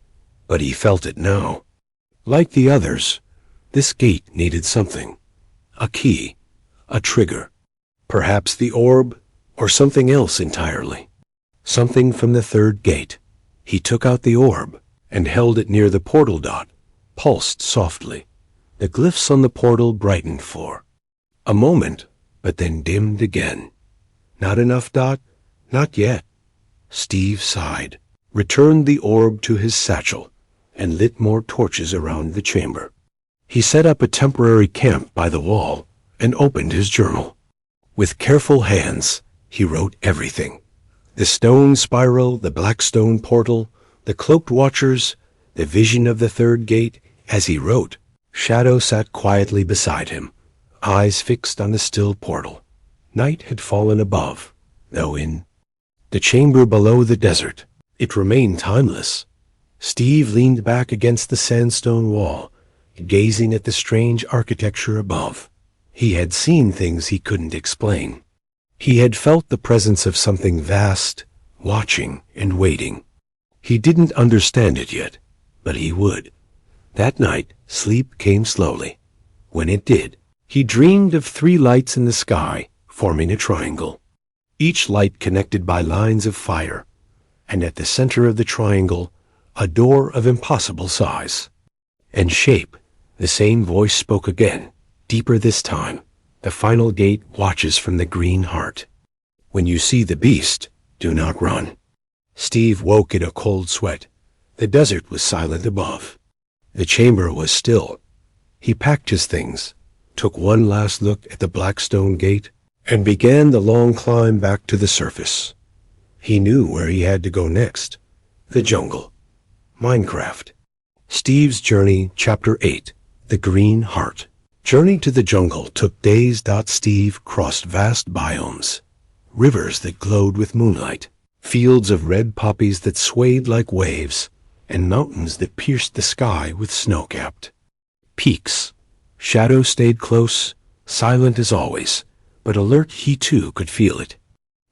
but he felt it now. Like the others, this gate needed something. A key, a trigger. Perhaps the orb, or something else entirely. Something from the third gate. He took out the orb and held it near the portal. Pulsed softly. The glyphs on the portal brightened for a moment, but then dimmed again. Not enough. Not yet. Steve sighed, returned the orb to his satchel, and lit more torches around the chamber. He set up a temporary camp by the wall and opened his journal. With careful hands, he wrote everything. The stone spiral, the black stone portal, the cloaked watchers, the vision of the third gate. As he wrote, Shadow sat quietly beside him, eyes fixed on the still portal. Night had fallen above, though in the chamber below the desert, it remained timeless. Steve leaned back against the sandstone wall, gazing at the strange architecture above. He had seen things he couldn't explain. He had felt the presence of something vast, watching and waiting. He didn't understand it yet, but he would. That night, sleep came slowly. When it did, he dreamed of 3 lights in the sky, forming a triangle. Each light connected by lines of fire, and at the center of the triangle, a door of impossible size and shape. The same voice spoke again, deeper this time. The final gate watches from the green heart. When you see the beast, do not run. Steve woke in a cold sweat. The desert was silent above. The chamber was still. He packed his things, took one last look at the black stone gate, and began the long climb back to the surface. He knew where he had to go next. The jungle. Minecraft. Steve's Journey, Chapter 8. The Green Heart. Journey to the jungle took days. Steve crossed vast biomes, rivers that glowed with moonlight, fields of red poppies that swayed like waves, and mountains that pierced the sky with snow-capped peaks. Shadow stayed close, silent as always, but alert. He too could feel it.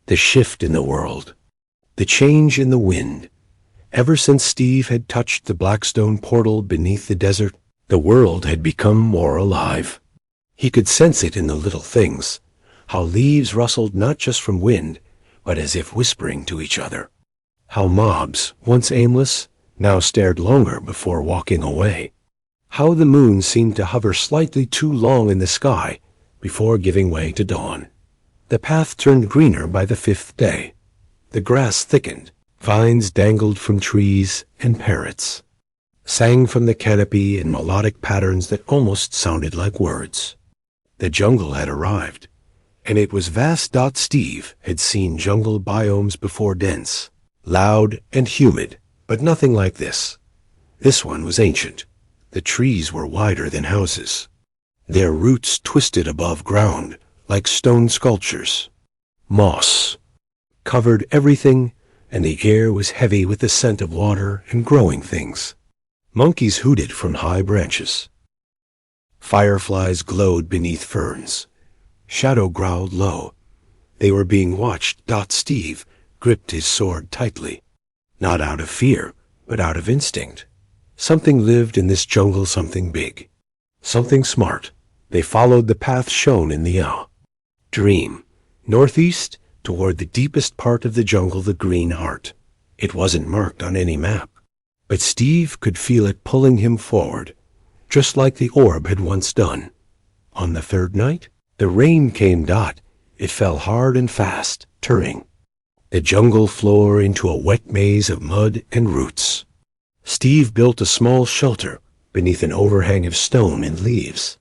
The shift in the world, the change in the wind. Ever since Steve had touched the blackstone portal beneath the desert, the world had become more alive. He could sense it in the little things, how leaves rustled not just from wind, but as if whispering to each other. How mobs, once aimless, now stared longer before walking away. How the moon seemed to hover slightly too long in the sky before giving way to dawn. The path turned greener by the 5th day. The grass thickened, vines dangled from trees, and parrots sang from the canopy in melodic patterns that almost sounded like words. The jungle had arrived, and it was vast. Steve had seen jungle biomes before, dense, loud, and humid, but nothing like this. This one was ancient. The trees were wider than houses. Their roots twisted above ground like stone sculptures. Moss covered everything, and the air was heavy with the scent of water and growing things. Monkeys hooted from high branches. Fireflies glowed beneath ferns. Shadow growled low. They were being watched. Steve gripped his sword tightly, not out of fear, but out of instinct. Something lived in this jungle, something big, something smart. They followed the path shown in the dream, northeast, toward the deepest part of the jungle, the Green Heart. It wasn't marked on any map, but Steve could feel it pulling him forward, just like the orb had once done. On the 3rd night, the rain came. It fell hard and fast, turning the jungle floor into a wet maze of mud and roots. Steve built a small shelter beneath an overhang of stone and leaves.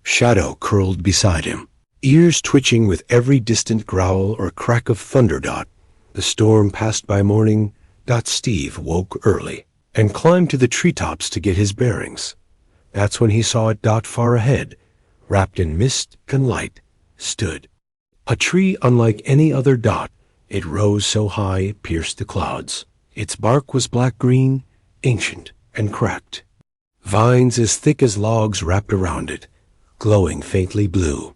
Shadow curled beside him, ears twitching with every distant growl or crack of thunder. The storm passed by morning. Steve woke early and climbed to the treetops to get his bearings. That's when he saw it. Far ahead, wrapped in mist and light, stood a tree unlike any other. It rose so high it pierced the clouds. Its bark was black-green, ancient and cracked. Vines as thick as logs wrapped around it, glowing faintly blue.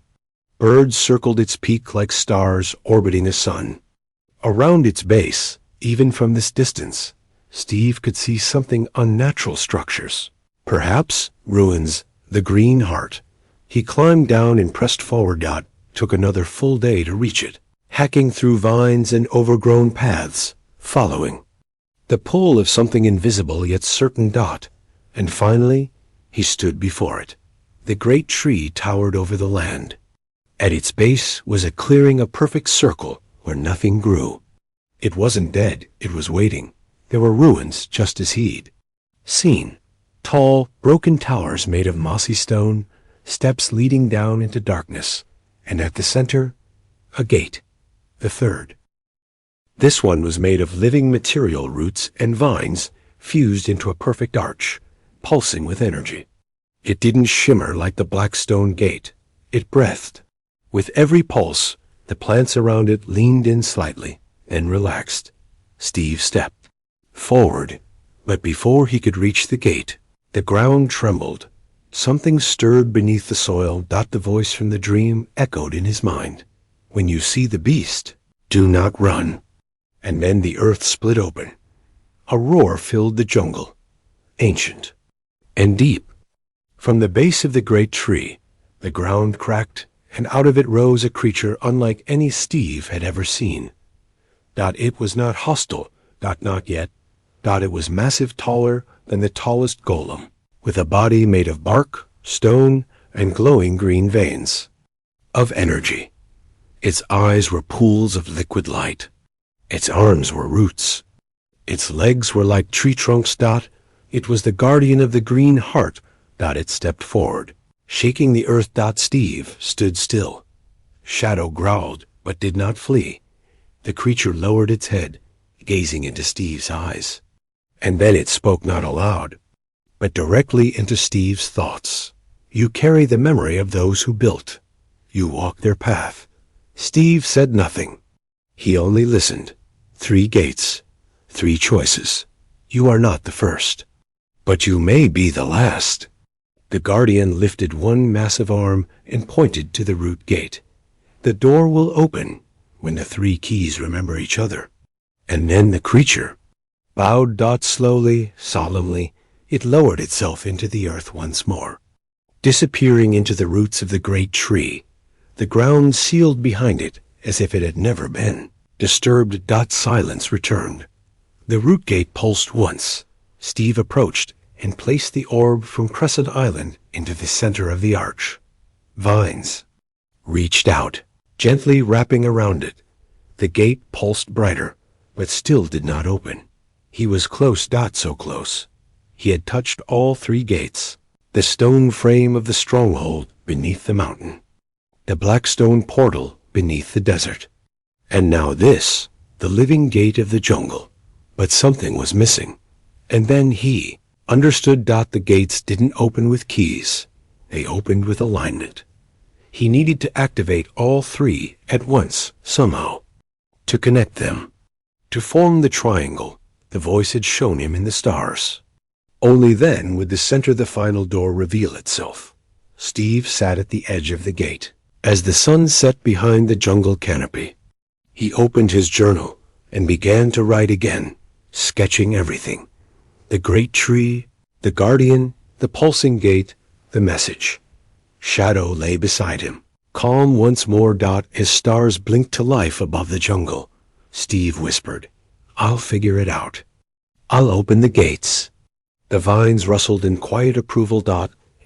Birds circled its peak like stars orbiting the sun. Around its base, even from this distance, Steve could see something unnatural: structures. Perhaps ruins. The Green Heart. He climbed down and pressed forward. Took another full day to reach it, hacking through vines and overgrown paths, following the pull of something invisible yet certain. And finally, he stood before it. The great tree towered over the land. At its base was a clearing, a perfect circle where nothing grew. It wasn't dead, it was waiting. There were ruins just as he'd seen. Tall, broken towers made of mossy stone, steps leading down into darkness, and at the center, a gate, the 3rd. This one was made of living material, roots and vines fused into a perfect arch, pulsing with energy. It didn't shimmer like the black stone gate. It breathed. With every pulse, the plants around it leaned in slightly, then relaxed. Steve stepped forward, but before he could reach the gate, the ground trembled. Something stirred beneath the soil. The voice from the dream echoed in his mind. When you see the beast, do not run. And then the earth split open. A roar filled the jungle, ancient and deep. From the base of the great tree, the ground cracked, and out of it rose a creature unlike any Steve had ever seen. It was not hostile, not yet. It was massive, taller than the tallest golem, with a body made of bark, stone, and glowing green veins. Of energy. Its eyes were pools of liquid light. Its arms were roots. Its legs were like tree trunks. It was the guardian of the green heart. It stepped forward, shaking the earth. Steve stood still. Shadow growled, but did not flee. The creature lowered its head, gazing into Steve's eyes. And then it spoke not aloud, but directly into Steve's thoughts. You carry the memory of those who built. You walk their path. Steve said nothing. He only listened. 3 gates, 3 choices. You are not the first, but you may be the last. The guardian lifted one massive arm and pointed to the root gate. The door will open when the 3 keys remember each other. And then the creature bowed. Slowly, solemnly, it lowered itself into the earth once more, disappearing into the roots of the great tree. The ground sealed behind it as if it had never been. Disturbed. Silence returned. The root gate pulsed once. Steve approached and placed the orb from Crescent Island into the center of the arch. Vines reached out, gently wrapping around it. The gate pulsed brighter, but still did not open. He was close. So close. He had touched all 3 gates. The stone frame of the stronghold beneath the mountain. The black stone portal beneath the desert. And now this, the living gate of the jungle. But something was missing. And then he understood. The gates didn't open with keys. They opened with alignment. He needed to activate all 3 at once, somehow. To connect them. To form the triangle the voice had shown him in the stars. Only then would the center of the final door reveal itself. Steve sat at the edge of the gate. As the sun set behind the jungle canopy, he opened his journal and began to write again, sketching everything. The great tree, the guardian, the pulsing gate, the message. Shadow lay beside him, calm once more. His stars blinked to life above the jungle. Steve whispered, I'll figure it out. I'll open the gates. The vines rustled in quiet approval.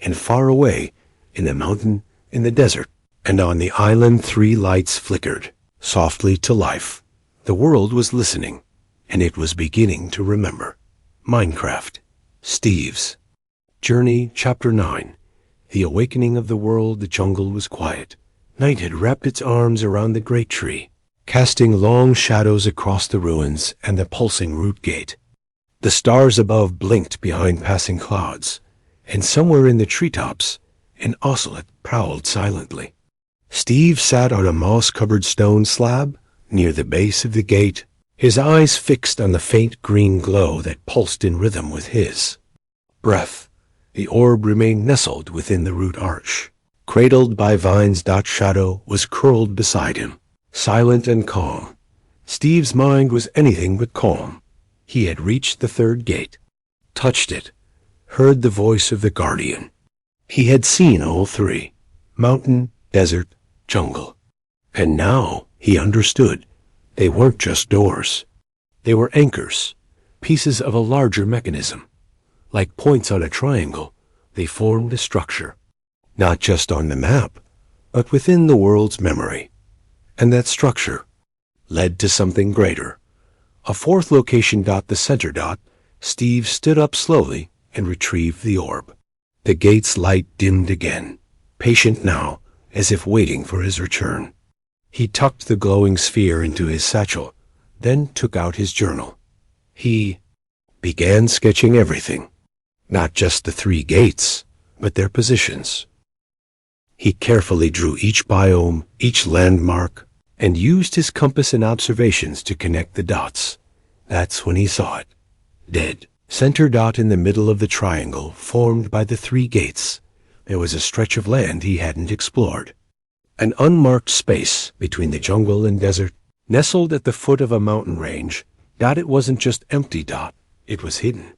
And far away, in the mountain, in the desert, and on the island, 3 lights flickered, softly to life. The world was listening, and it was beginning to remember. Minecraft. Steve's Journey, Chapter 9. The awakening of the world. The jungle was quiet. Night had wrapped its arms around the great tree, casting long shadows across the ruins and the pulsing root gate. The stars above blinked behind passing clouds, and somewhere in the treetops, an ocelot prowled silently. Steve sat on a moss-covered stone slab near the base of the gate, his eyes fixed on the faint green glow that pulsed in rhythm with his breath. The orb remained nestled within the root arch. Cradled by vines. Shadow was curled beside him, silent and calm. Steve's mind was anything but calm. He had reached the 3rd gate, touched it, heard the voice of the guardian. He had seen all 3, mountain, desert, jungle. And now he understood. They weren't just doors. They were anchors, pieces of a larger mechanism. Like points on a triangle, they formed a structure, not just on the map, but within the world's memory. And that structure led to something greater. A 4th location. The center. Steve stood up slowly and retrieved the orb. The gate's light dimmed again, patient now, as if waiting for his return. He tucked the glowing sphere into his satchel, then took out his journal. He began sketching everything, not just the 3 gates, but their positions. He carefully drew each biome, each landmark, and used his compass and observations to connect the dots. That's when he saw it. Dead center dot in the middle of the triangle formed by the 3 gates. There was a stretch of land he hadn't explored. An unmarked space between the jungle and desert, nestled at the foot of a mountain range. It wasn't just empty. It was hidden.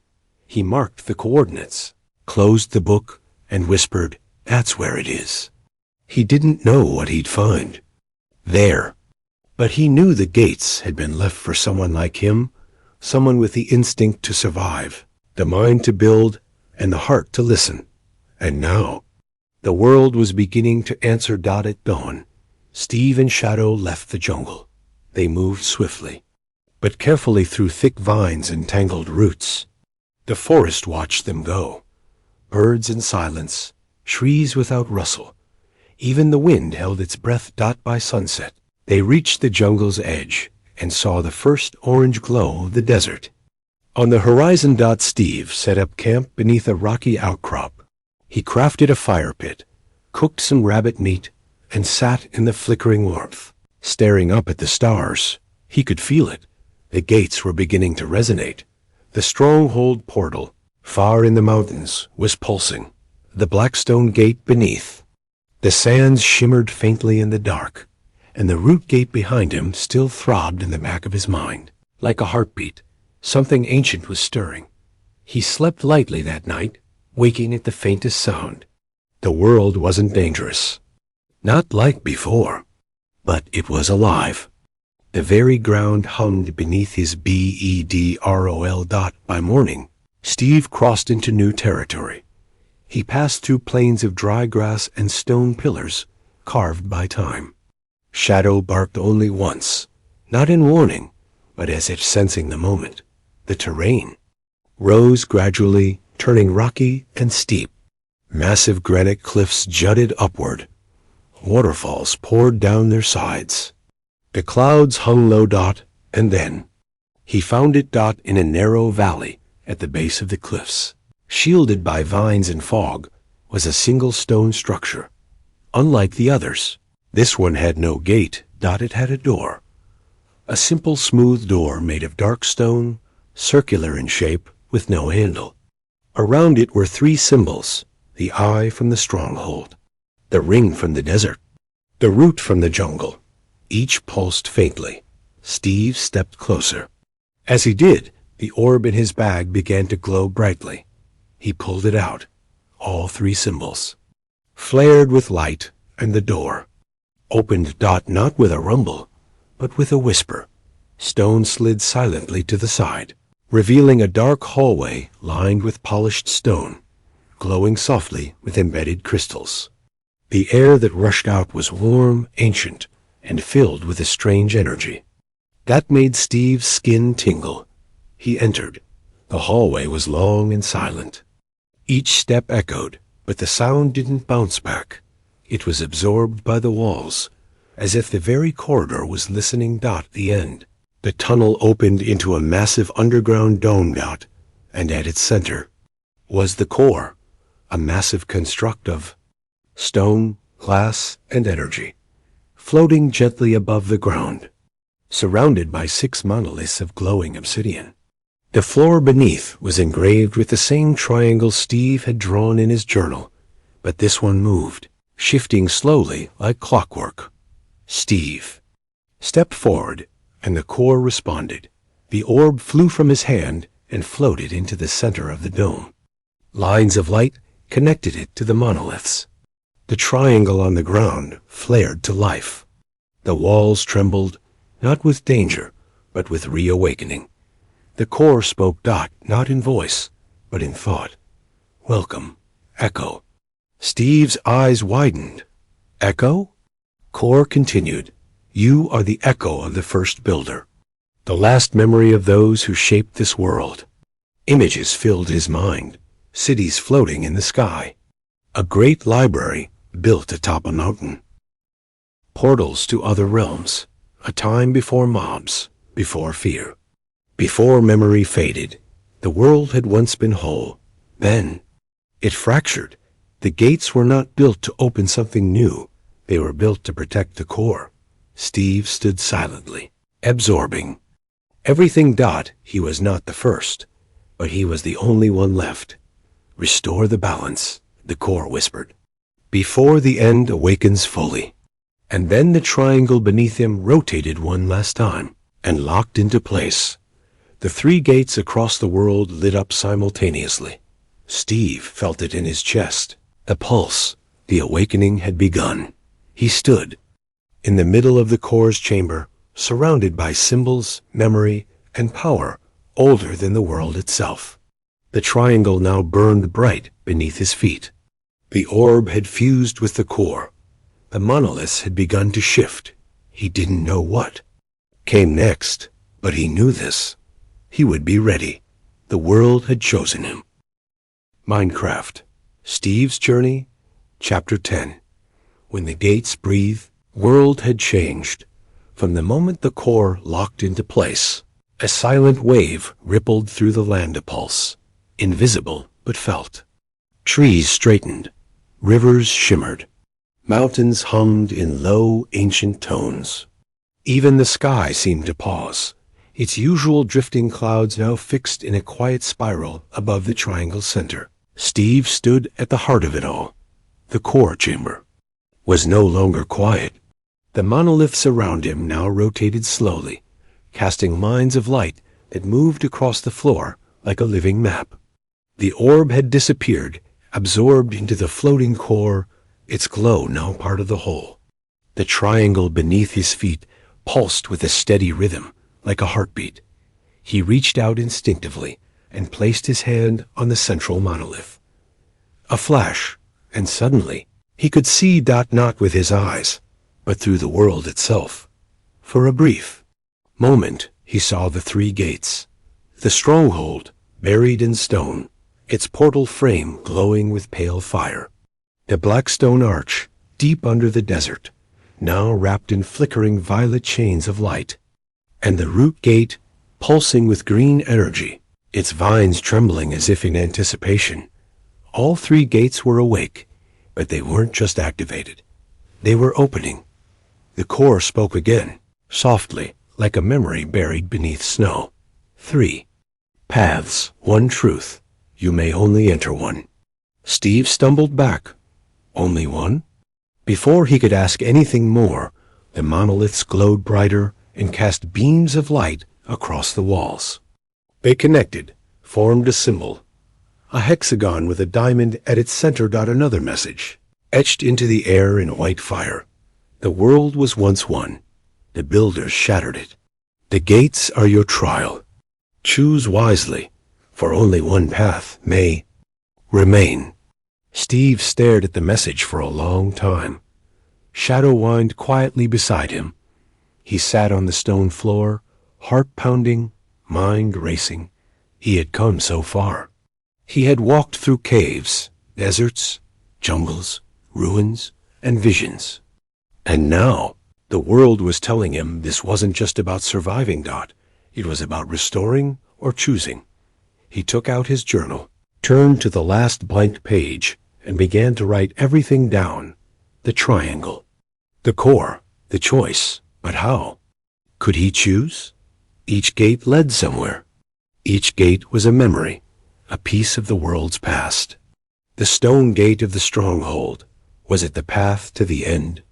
He marked the coordinates, closed the book, and whispered, "That's where it is." He didn't know what he'd find there, but he knew the gates had been left for someone like him, someone with the instinct to survive, the mind to build, and the heart to listen. And now, the world was beginning to answer. At dawn, Steve and Shadow left the jungle. They moved swiftly, but carefully through thick vines and tangled roots. The forest watched them go. Birds in silence, trees without rustle. Even the wind held its breath. By sunset, they reached the jungle's edge and saw the first orange glow of the desert. On the horizon. Steve set up camp beneath a rocky outcrop. He crafted a fire pit, cooked some rabbit meat, and sat in the flickering warmth, staring up at the stars. He could feel it. The gates were beginning to resonate. The stronghold portal, far in the mountains, was pulsing. The black stone gate beneath. The sands shimmered faintly in the dark, and the root gate behind him still throbbed in the back of his mind. Like a heartbeat, something ancient was stirring. He slept lightly that night, waking at the faintest sound. The world wasn't dangerous. Not like before, but it was alive. The very ground hummed beneath his bedroll. By morning, Steve crossed into new territory. He passed through plains of dry grass and stone pillars carved by time. Shadow barked only once, not in warning, but as if sensing the moment. The terrain rose gradually, turning rocky and steep. Massive granite cliffs jutted upward. Waterfalls poured down their sides. The clouds hung low. And then he found it. In a narrow valley at the base of the cliffs, shielded by vines and fog, was a single stone structure. Unlike the others, this one had no gate. It had a door. A simple smooth door made of dark stone, circular in shape, with no handle. Around it were 3 symbols: the eye from the stronghold, the ring from the desert, the root from the jungle. Each pulsed faintly. Steve stepped closer. As he did, the orb in his bag began to glow brightly. He pulled it out. All 3 symbols flared with light, and the door opened. Not with a rumble, but with a whisper. Stone slid silently to the side, revealing a dark hallway lined with polished stone, glowing softly with embedded crystals. The air that rushed out was warm, ancient, and filled with a strange energy. That made Steve's skin tingle. He entered. The hallway was long and silent. Each step echoed, but the sound didn't bounce back. It was absorbed by the walls, as if the very corridor was listening. The end. The tunnel opened into a massive underground dome. And at its center was the core, a massive construct of stone, glass, and energy, floating gently above the ground, surrounded by 6 monoliths of glowing obsidian. The floor beneath was engraved with the same triangle Steve had drawn in his journal, but this one moved, shifting slowly like clockwork. Steve stepped forward, and the core responded. The orb flew from his hand and floated into the center of the dome. Lines of light connected it to the monoliths. The triangle on the ground flared to life. The walls trembled, not with danger, but with reawakening. The core spoke. Not in voice, but in thought. "Welcome, Echo." Steve's eyes widened. "Echo?" Core continued. "You are the echo of the first builder, the last memory of those who shaped this world." Images filled his mind, cities floating in the sky, a great library built atop a mountain, portals to other realms, a time before mobs, before fear. Before memory faded, the world had once been whole. Then it fractured. The gates were not built to open something new. They were built to protect the core. Steve stood silently, absorbing everything. He was not the first, but he was the only one left. Restore the balance, the core whispered, before the end awakens fully. And then the triangle beneath him rotated one last time and locked into place. The three gates across the world lit up simultaneously. Steve felt it in his chest. The pulse, the awakening had begun. He stood in the middle of the core's chamber, surrounded by symbols, memory, and power older than the world itself. The triangle now burned bright beneath his feet. The orb had fused with the core. The monoliths had begun to shift. He didn't know what came next, but he knew this. He would be ready. The world had chosen him. Minecraft, Steve's Journey, Chapter 10. When the gates breathed, world had changed. From the moment the core locked into place, a silent wave rippled through the land, a pulse, invisible but felt. Trees straightened, rivers shimmered, mountains hummed in low, ancient tones. Even the sky seemed to pause, its usual drifting clouds now fixed in a quiet spiral above the triangle's center. Steve stood at the heart of it all. The core chamber was no longer quiet. The monoliths around him now rotated slowly, casting lines of light that moved across the floor like a living map. The orb had disappeared, absorbed into the floating core, its glow now part of the whole. The triangle beneath his feet pulsed with a steady rhythm, like a heartbeat. He reached out instinctively and placed his hand on the central monolith. A flash, and suddenly he could see not with his eyes, but through the world itself. For a brief moment he saw the three gates, the stronghold buried in stone, its portal frame glowing with pale fire, the black stone arch deep under the desert, now wrapped in flickering violet chains of light, and the root gate pulsing with green energy, its vines trembling as if in anticipation. All three gates were awake, but they weren't just activated. They were opening. The core spoke again, softly, like a memory buried beneath snow. 3 paths, one truth. You may only enter one. Steve stumbled back. Only one? Before he could ask anything more, the monoliths glowed brighter and cast beams of light across the walls. They connected, formed a symbol, a hexagon with a diamond at its center. Another message, etched into the air in white fire. The world was once one. The builders shattered it. The gates are your trial. Choose wisely, for only one path may remain. Steve stared at the message for a long time. Shadow whined quietly beside him. He sat on the stone floor, heart pounding, mind racing. He had come so far. He had walked through caves, deserts, jungles, ruins, and visions. And now, the world was telling him this wasn't just about surviving. It was about restoring or choosing. He took out his journal, turned to the last blank page, and began to write everything down. The triangle, the core, the choice. But how? Could he choose? Each gate led somewhere. Each gate was a memory, a piece of the world's past. The stone gate of the stronghold, was it the path to the end?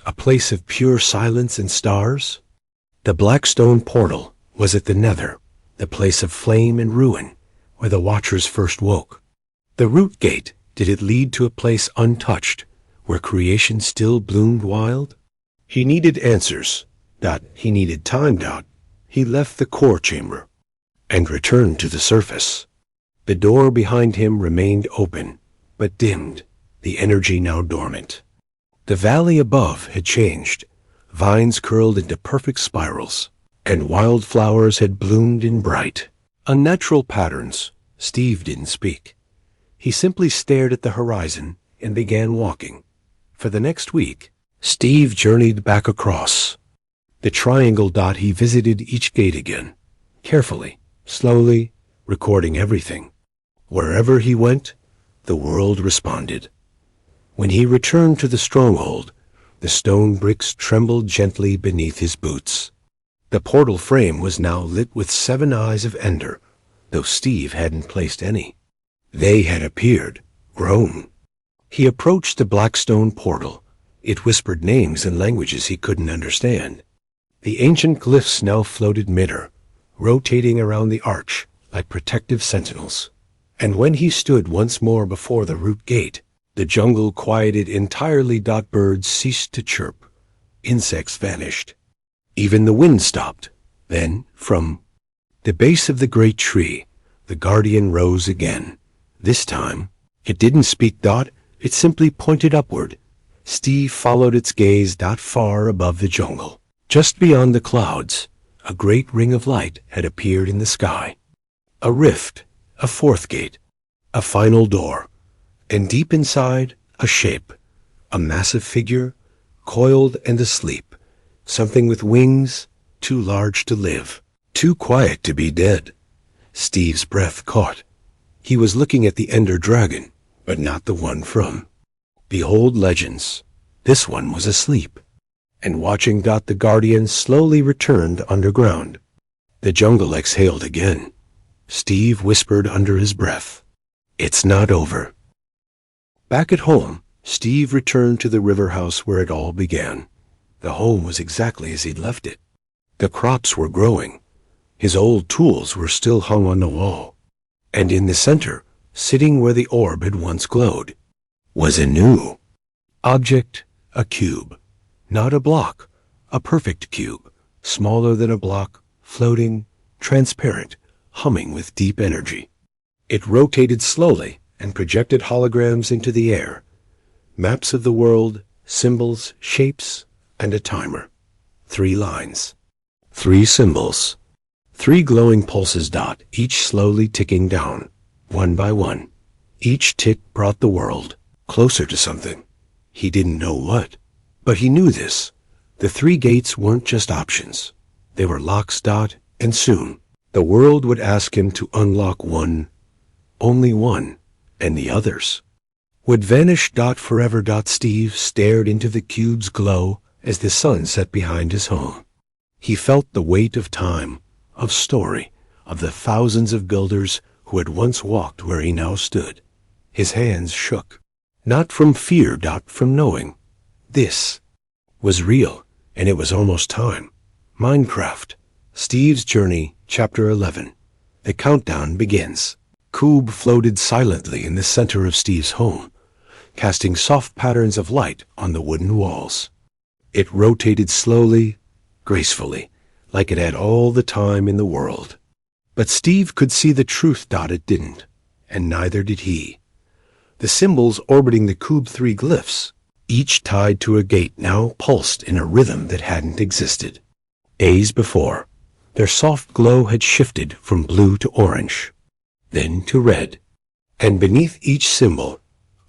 A place of pure silence and stars? The black stone portal, was it the nether, the place of flame and ruin, where the watchers first woke? The root gate, did it lead to a place untouched, where creation still bloomed wild? He needed answers. He needed time. He left the core chamber and returned to the surface. The door behind him remained open, but dimmed, the energy now dormant. The valley above had changed. Vines curled into perfect spirals, and wildflowers had bloomed in bright, unnatural patterns. Steve didn't speak. He simply stared at the horizon and began walking. For the next week, Steve journeyed back across the triangle. He visited each gate again, carefully, slowly, recording everything. Wherever he went, the world responded. When he returned to the stronghold, the stone bricks trembled gently beneath his boots. The portal frame was now lit with 7 eyes of Ender, though Steve hadn't placed any. They had appeared, grown. He approached the black stone portal. It whispered names in languages he couldn't understand. The ancient glyphs now floated midair, rotating around the arch like protective sentinels. And when he stood once more before the root gate, the jungle quieted entirely. Birds ceased to chirp. Insects vanished. Even the wind stopped. Then, from the base of the great tree, the guardian rose again. This time, it didn't speak. It simply pointed upward. Steve followed its gaze. Far above the jungle, just beyond the clouds, a great ring of light had appeared in the sky. A rift, a 4th gate, a final door, and deep inside, a shape, a massive figure, coiled and asleep, something with wings, too large to live, too quiet to be dead. Steve's breath caught. He was looking at the Ender Dragon, but not the one from the old legends. This one was asleep, and watching. The guardian slowly returned underground. The jungle exhaled again. Steve whispered under his breath, "It's not over." Back at home, Steve returned to the river house where it all began. The home was exactly as he'd left it. The crops were growing. His old tools were still hung on the wall. And in the center, sitting where the orb had once glowed, was a new object, a cube. Not a block, a perfect cube, smaller than a block, floating, transparent, humming with deep energy. It rotated slowly and projected holograms into the air. Maps of the world, symbols, shapes, and a timer. 3 lines. 3 symbols. 3 glowing pulses. Each slowly ticking down, one by one. Each tick brought the world closer to something. He didn't know what, but he knew this. The 3 gates weren't just options. They were locks. And soon, the world would ask him to unlock one, only one, and the others would vanish. Forever. Steve stared into the cube's glow as the sun set behind his home. He felt the weight of time, of story, of the thousands of builders who had once walked where he now stood. His hands shook, not from fear. From knowing. This was real, and it was almost time. Minecraft. Steve's Journey, Chapter 11. The countdown begins. Cube floated silently in the center of Steve's home, casting soft patterns of light on the wooden walls. It rotated slowly, gracefully, like it had all the time in the world. But Steve could see the truth. It didn't, and neither did he. The symbols orbiting the cube 3 glyphs, each tied to a gate, now pulsed in a rhythm that hadn't existed. Days before, their soft glow had shifted from blue to orange, then to red, and beneath each symbol,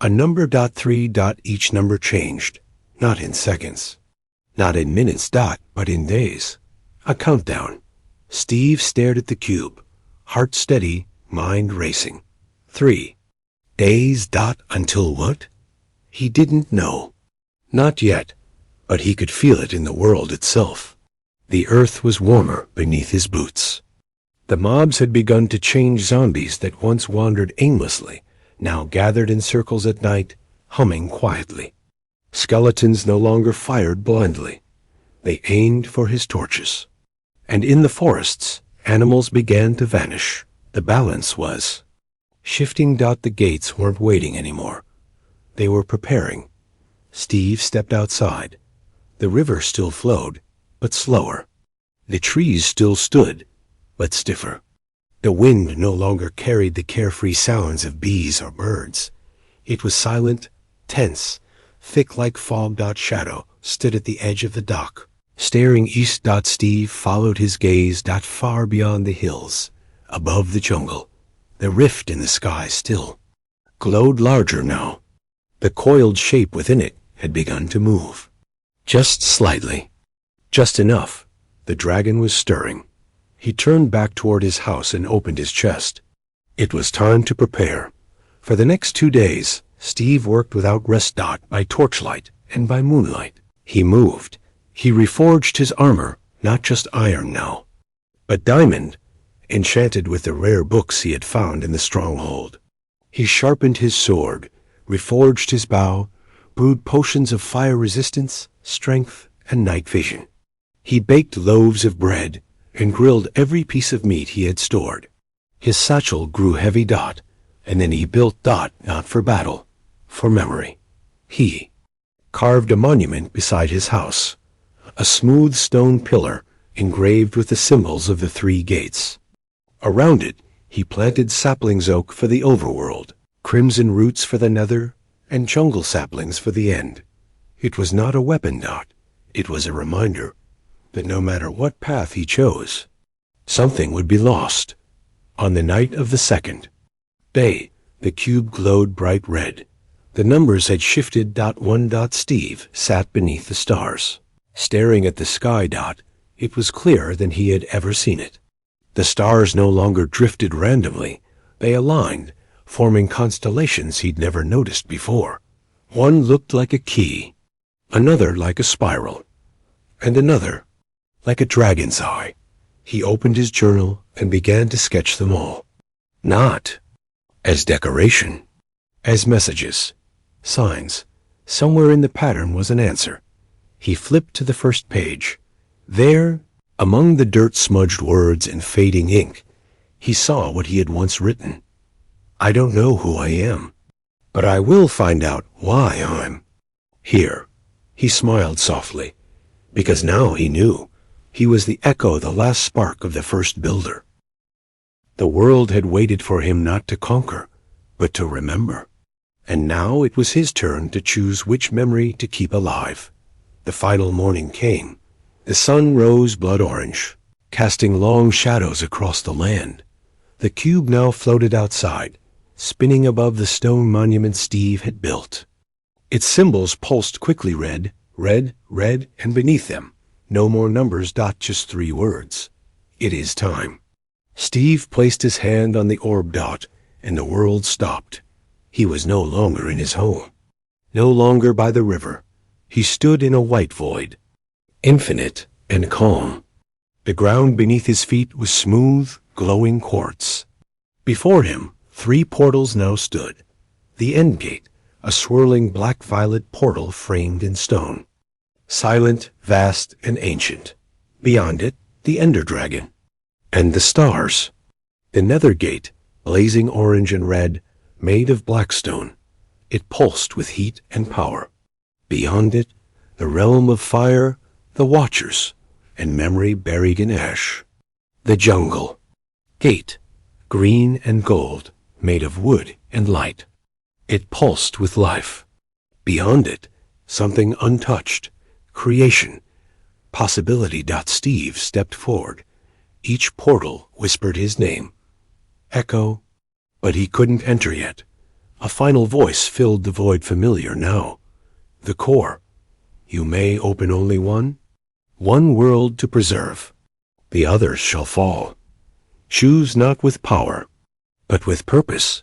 a number. 3. Each number changed, not in seconds, not in minutes. But in days. A countdown. Steve stared at the cube, heart steady, mind racing. 3 days. Until what? He didn't know. Not yet, but he could feel it in the world itself. The earth was warmer beneath his boots. The mobs had begun to change. Zombies that once wandered aimlessly now gathered in circles at night, humming quietly. Skeletons no longer fired blindly. They aimed for his torches. And in the forests, animals began to vanish. The balance was shifting. The gates weren't waiting anymore. They were preparing. Steve stepped outside. The river still flowed, but slower. The trees still stood, but stiffer. The wind no longer carried the carefree sounds of bees or birds. It was silent, tense, thick like fog. Shadow stood at the edge of the dock, staring east. Steve followed his gaze. Far beyond the hills, above the jungle, the rift in the sky still glowed larger now. The coiled shape within it had begun to move. Just slightly. Just enough. The dragon was stirring. He turned back toward his house and opened his chest. It was time to prepare. For the next 2 days, Steve worked without rest. By torchlight and by moonlight. He moved. He reforged his armor, not just iron now, but diamond, enchanted with the rare books he had found in the stronghold. He sharpened his sword, reforged his bow, brewed potions of fire resistance, strength, and night vision. He baked loaves of bread and grilled every piece of meat he had stored. His satchel grew heavy. And then he built. Not for battle, for memory. He carved a monument beside his house, a smooth stone pillar engraved with the symbols of the 3 gates. Around it, he planted saplings oak for the overworld, crimson roots for the nether, and jungle saplings for the end. It was not a weapon. It was a reminder that no matter what path he chose, something would be lost. On the night of the 2nd day, the cube glowed bright red. The numbers had shifted. 1. Steve sat beneath the stars, staring at the sky. It was clearer than he had ever seen it. The stars no longer drifted randomly. They aligned, forming constellations he'd never noticed before. One looked like a key, another like a spiral, and another like a dragon's eye. He opened his journal and began to sketch them all. Not as decoration, as messages, signs. Somewhere in the pattern was an answer. He flipped to the first page. There, among the dirt-smudged words and fading ink, he saw what he had once written. I don't know who I am, but I will find out why I'm here. He smiled softly, because now he knew he was the echo, the last spark of the first builder. The world had waited for him not to conquer, but to remember. And now it was his turn to choose which memory to keep alive. The final morning came. The sun rose blood orange, casting long shadows across the land. The cube now floated outside, spinning above the stone monument Steve had built. Its symbols pulsed quickly, red, red, red, and beneath them, no more numbers. Just 3 words. It is time. Steve placed his hand on the orb. And the world stopped. He was no longer in his home, no longer by the river. He stood in a white void, infinite and calm. The ground beneath his feet was smooth, glowing quartz. Before him, 3 portals now stood. The end gate, a swirling black-violet portal framed in stone. Silent, vast, and ancient. Beyond it, the Ender Dragon. And the stars. The nether gate, blazing orange and red, made of blackstone. It pulsed with heat and power. Beyond it, the realm of fire, the Watchers, and memory buried in ash. The jungle. Gate, green and gold, made of wood and light. It pulsed with life. Beyond it, something untouched. Creation. Possibility. Steve stepped forward. Each portal whispered his name. Echo. But he couldn't enter yet. A final voice filled the void, familiar now. The core. You may open only one world to preserve. The others shall fall. Choose not with power, but with purpose.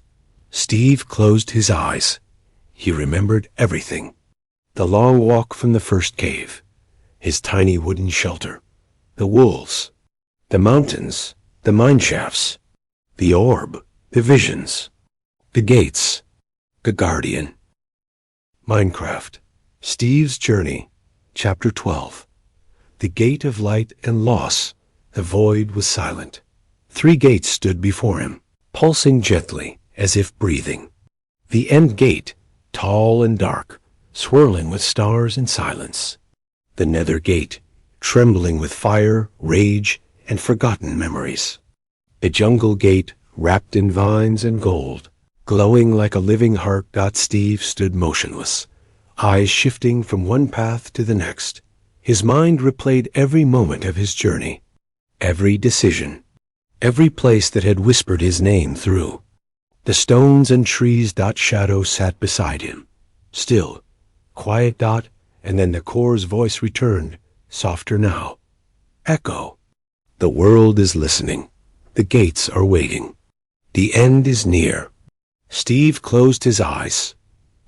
Steve closed his eyes. He remembered everything. The long walk from the first cave, his tiny wooden shelter, the wolves, the mountains, the mine shafts, the orb, the visions, the gates, the guardian. Minecraft. Steve's Journey, Chapter 12. The gate of light and loss. The void was silent. 3 gates stood before him, pulsing gently, as if breathing. The end gate, tall and dark, swirling with stars and silence. The nether gate, trembling with fire, rage, and forgotten memories. The jungle gate, wrapped in vines and gold, glowing like a living heart. Steve stood motionless, eyes shifting from one path to the next. His mind replayed every moment of his journey, every decision, every place that had whispered his name through. The stones and trees. Shadow sat beside him, still, quiet. And then the core's voice returned, softer now. Echo. The world is listening. The gates are waiting. The end is near. Steve closed his eyes.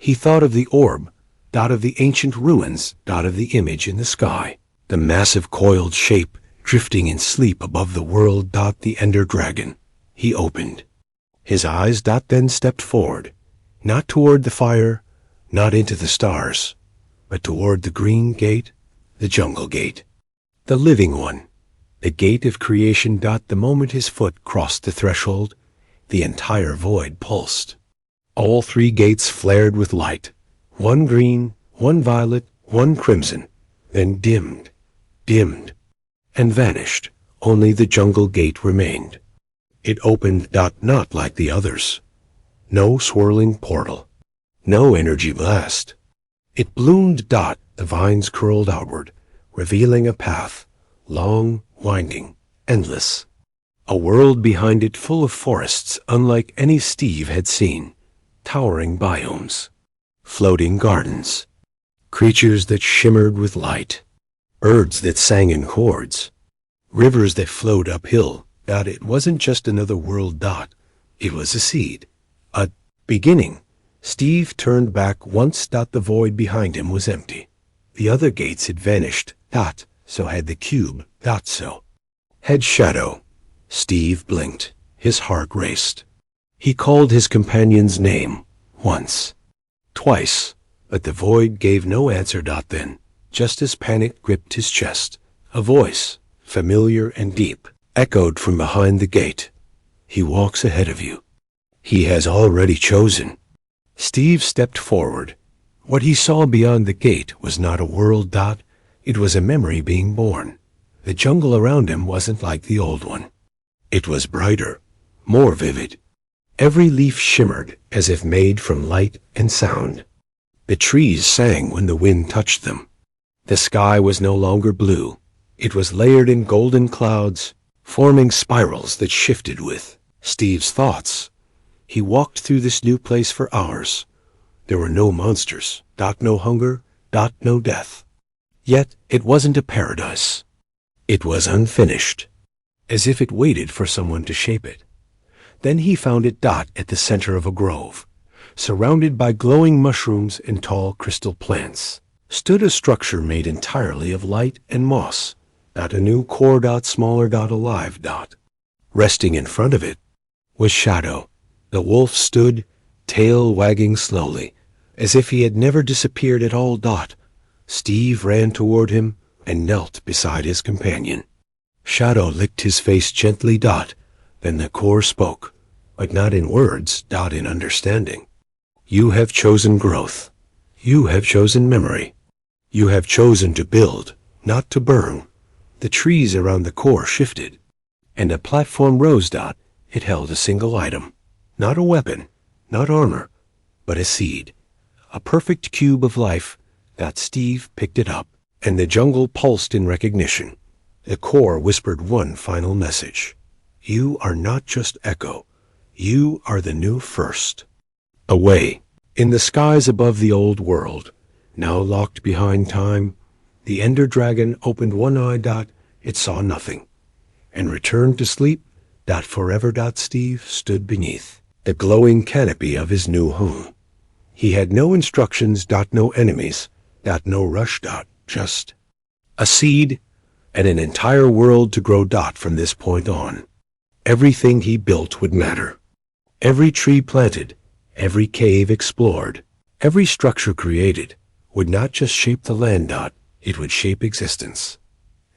He thought of the orb, dot of the ancient ruins, dot of the image in the sky, the massive coiled shape drifting in sleep above the world, dot the ender dragon. He opened his eyes, dot then stepped forward, not toward the fire, not into the stars, but toward the green gate, the jungle gate, the living one, the gate of creation. Dot the moment his foot crossed the threshold, the entire void pulsed. All three gates flared with light, one green, one violet, one crimson, then dimmed, and vanished. Only the jungle gate remained. It opened, dot not like the others. No swirling portal, no energy blast. It bloomed, dot the vines curled outward, revealing a path, long, winding, endless. A world behind it full of forests unlike any Steve had seen, towering biomes, floating gardens, creatures that shimmered with light, birds that sang in chords, rivers that flowed uphill. Dot it wasn't just another world, dot it was a seed, a beginning. Steve turned back once, dot the void behind him was empty. The other gates had vanished, dot so had the cube, dot so had Shadow. Steve blinked, his heart raced. He called his companion's name, once, twice, but the void gave no answer. Dot then, just as panic gripped his chest, a voice, familiar and deep, echoed from behind the gate. He walks ahead of you. He has already chosen. Steve stepped forward. What he saw beyond the gate was not a world, dot it was a memory being born. The jungle around him wasn't like the old one. It was brighter, more vivid. Every leaf shimmered as if made from light and sound. The trees sang when the wind touched them. The sky was no longer blue. It was layered in golden clouds, forming spirals that shifted with Steve's thoughts. He walked through this new place for hours. There were no monsters, dot no hunger, dot no death. Yet it wasn't a paradise. It was unfinished, as if it waited for someone to shape it. Then he found it, dot at the center of a grove. Surrounded by glowing mushrooms and tall crystal plants, stood a structure made entirely of light and moss. Dot a new core, dot smaller, dot alive, dot. Resting in front of it was Shadow. The wolf stood, tail wagging slowly, as if he had never disappeared at all, dot. Steve ran toward him and knelt beside his companion. Shadow licked his face gently, dot. Then the core spoke, but not in words, dot in understanding. You have chosen growth. You have chosen memory. You have chosen to build, not to burn. The trees around the core shifted, and a platform rose, dot. It held a single item. Not a weapon, not armor, but a seed. A perfect cube of life. Dot Steve picked it up, and the jungle pulsed in recognition. The core whispered one final message. You are not just Echo. You are the new first. Away, in the skies above the old world, now locked behind time, the ender dragon opened one eye, dot. It saw nothing, and returned to sleep, dot forever. Dot Steve stood beneath the glowing canopy of his new home. He had no instructions, dot no enemies, dot no rush, dot just a seed and an entire world to grow, dot from this point on. Everything he built would matter. Every tree planted, every cave explored, every structure created would not just shape the land, dot. It would shape existence.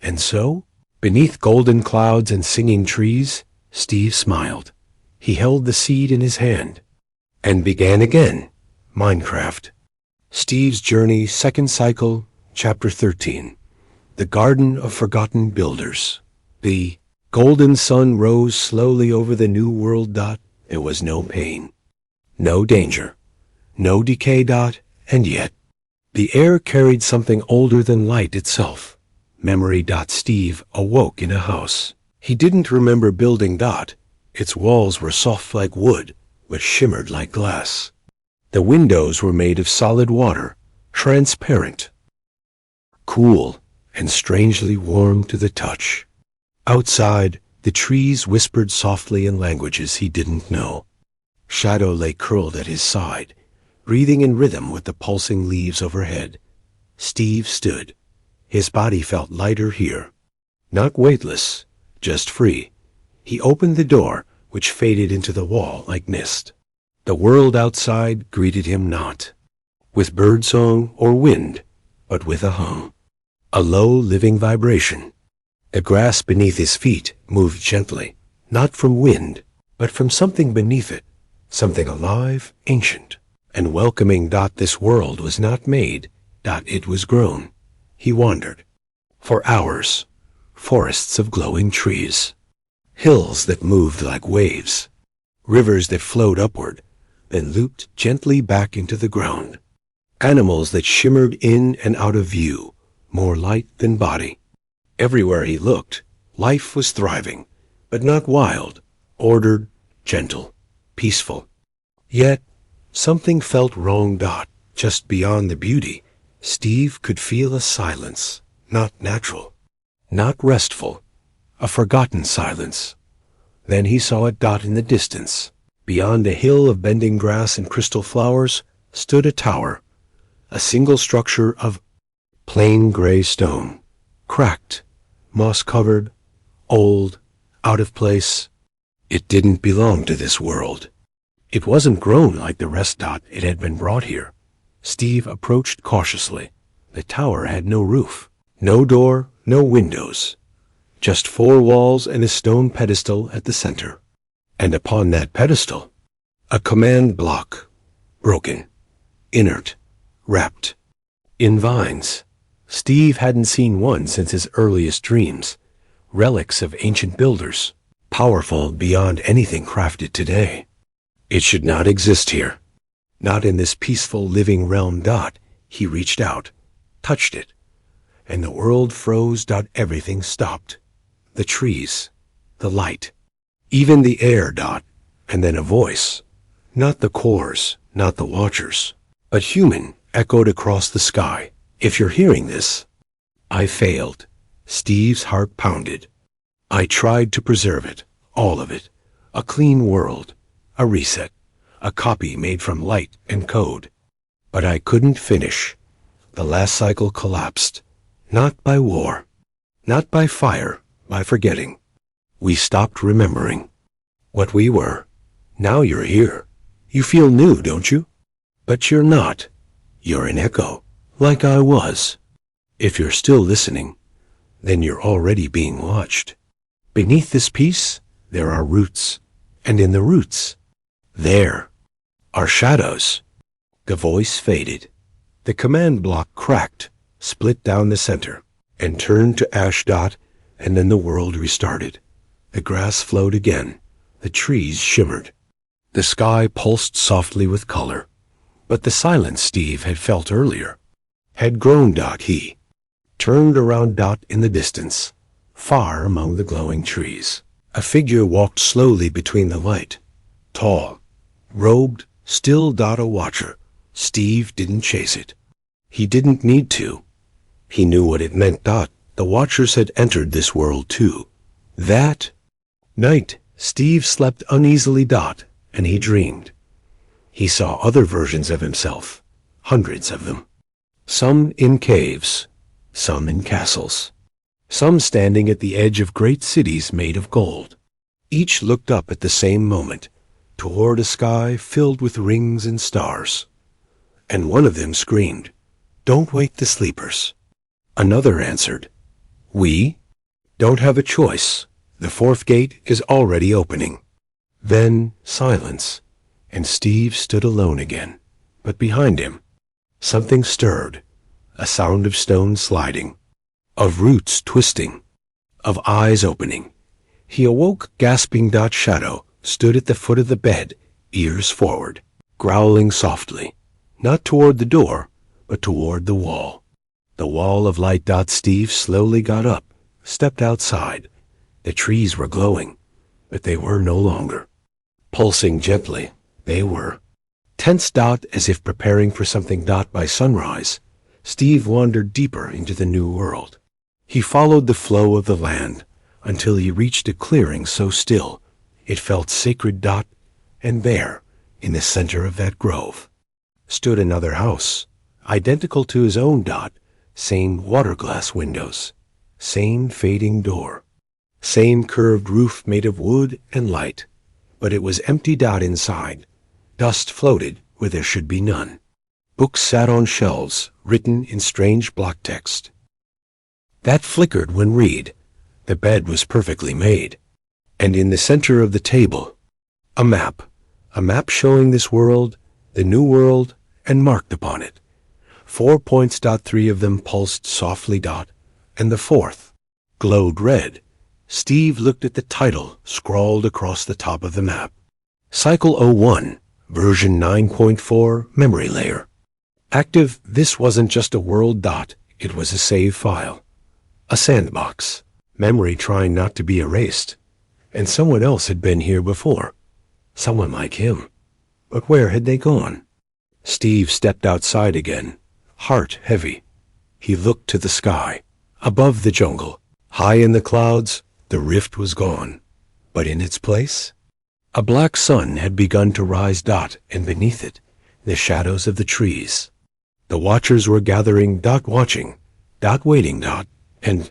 And so, beneath golden clouds and singing trees, Steve smiled. He held the seed in his hand and began again. Minecraft. Steve's Journey, Second Cycle, Chapter 13. The Garden of Forgotten Builders. The golden sun rose slowly over the new world, dot. There was no pain, no danger, no decay, dot, and yet the air carried something older than light itself. Memory, dot. Steve awoke in a house he didn't remember building, dot. Its walls were soft like wood, but shimmered like glass. The windows were made of solid water, transparent, cool, and strangely warm to the touch. Outside, the trees whispered softly in languages he didn't know. Shadow lay curled at his side, breathing in rhythm with the pulsing leaves overhead. Steve stood. His body felt lighter here. Not weightless, just free. He opened the door, which faded into the wall like mist. The world outside greeted him not with birdsong or wind, but with a hum, a low living vibration. The grass beneath his feet moved gently, not from wind, but from something beneath it, something alive, ancient, and welcoming. This world was not made, it was grown. He wandered. For hours, forests of glowing trees, hills that moved like waves, rivers that flowed upward, then looped gently back into the ground, animals that shimmered in and out of view, more light than body. Everywhere he looked, life was thriving, but not wild, ordered, gentle, peaceful. Yet, something felt wrong. Just beyond the beauty, Steve could feel a silence, not natural, not restful, a forgotten silence. Then he saw it. In the distance, beyond a hill of bending grass and crystal flowers, stood a tower, a single structure of plain gray stone, cracked, moss-covered, old, out of place. It didn't belong to this world. It wasn't grown like the rest. It had been brought here. Steve approached cautiously. The tower had no roof, no door, no windows, just 4 walls and a stone pedestal at the center. And upon that pedestal, a command block, broken, inert, wrapped in vines. Steve hadn't seen one since his earliest dreams, relics of ancient builders, powerful beyond anything crafted today. It should not exist here, not in this peaceful living realm. He reached out, touched it, and the world froze. Everything stopped. The trees, the light, even the air. And then a voice, not the cores, not the watchers, but human, echoed across the sky. If you're hearing this, I failed. Steve's heart pounded. I tried to preserve it, all of it, a clean world, a reset, a copy made from light and code. But I couldn't finish. The last cycle collapsed, not by war, not by fire, by forgetting. We stopped remembering what we were. Now you're here. You feel new, don't you? But you're not. You're an echo, like I was. If you're still listening, then you're already being watched. Beneath this piece, there are roots, and in the roots, there are shadows. The voice faded. The command block cracked, split down the center, and turned to ash. And then the world restarted. The grass flowed again. The trees shimmered. The sky pulsed softly with color. But the silence Steve had felt earlier had grown. He turned around. In the distance, far among the glowing trees, a figure walked slowly between the light. Tall, robed, still. A watcher. Steve didn't chase it. He didn't need to. He knew what it meant. The watchers had entered this world too. That night, Steve slept uneasily. And he dreamed. He saw other versions of himself, hundreds of them. Some in caves, some in castles, some standing at the edge of great cities made of gold. Each looked up at the same moment, toward a sky filled with rings and stars. And one of them screamed, "Don't wake the sleepers." Another answered, "We don't have a choice. The 4th gate is already opening." Then silence, and Steve stood alone again. But behind him, something stirred, a sound of stone sliding, of roots twisting, of eyes opening. He awoke, gasping. Shadow stood at the foot of the bed, ears forward, growling softly, not toward the door, but toward the wall. The wall of light. Steve slowly got up, stepped outside. The trees were glowing, but they were no longer. Pulsing gently, they were. Tense. As if preparing for something. By sunrise, Steve wandered deeper into the new world. He followed the flow of the land until he reached a clearing so still it felt sacred. And there, in the center of that grove, stood another house, identical to his own. Same water-glass windows, same fading door, same curved roof made of wood and light, but it was empty. Inside, dust floated where there should be none. Books sat on shelves, written in strange block text that flickered when read. The bed was perfectly made, and in the center of the table, a map showing this world, the new world, and marked upon it 4 points. 3 of them pulsed softly. And the fourth glowed red. Steve looked at the title scrawled across the top of the map. Cycle 01, version 9.4, memory layer. Active. This wasn't just a world. It was a save file. A sandbox. Memory trying not to be erased. And someone else had been here before. Someone like him. But where had they gone? Steve stepped outside again, heart heavy. He looked to the sky. Above the jungle, high in the clouds, the rift was gone. But in its place, a black sun had begun to rise. And beneath it, the shadows of the trees. The watchers were gathering. Watching. Waiting. And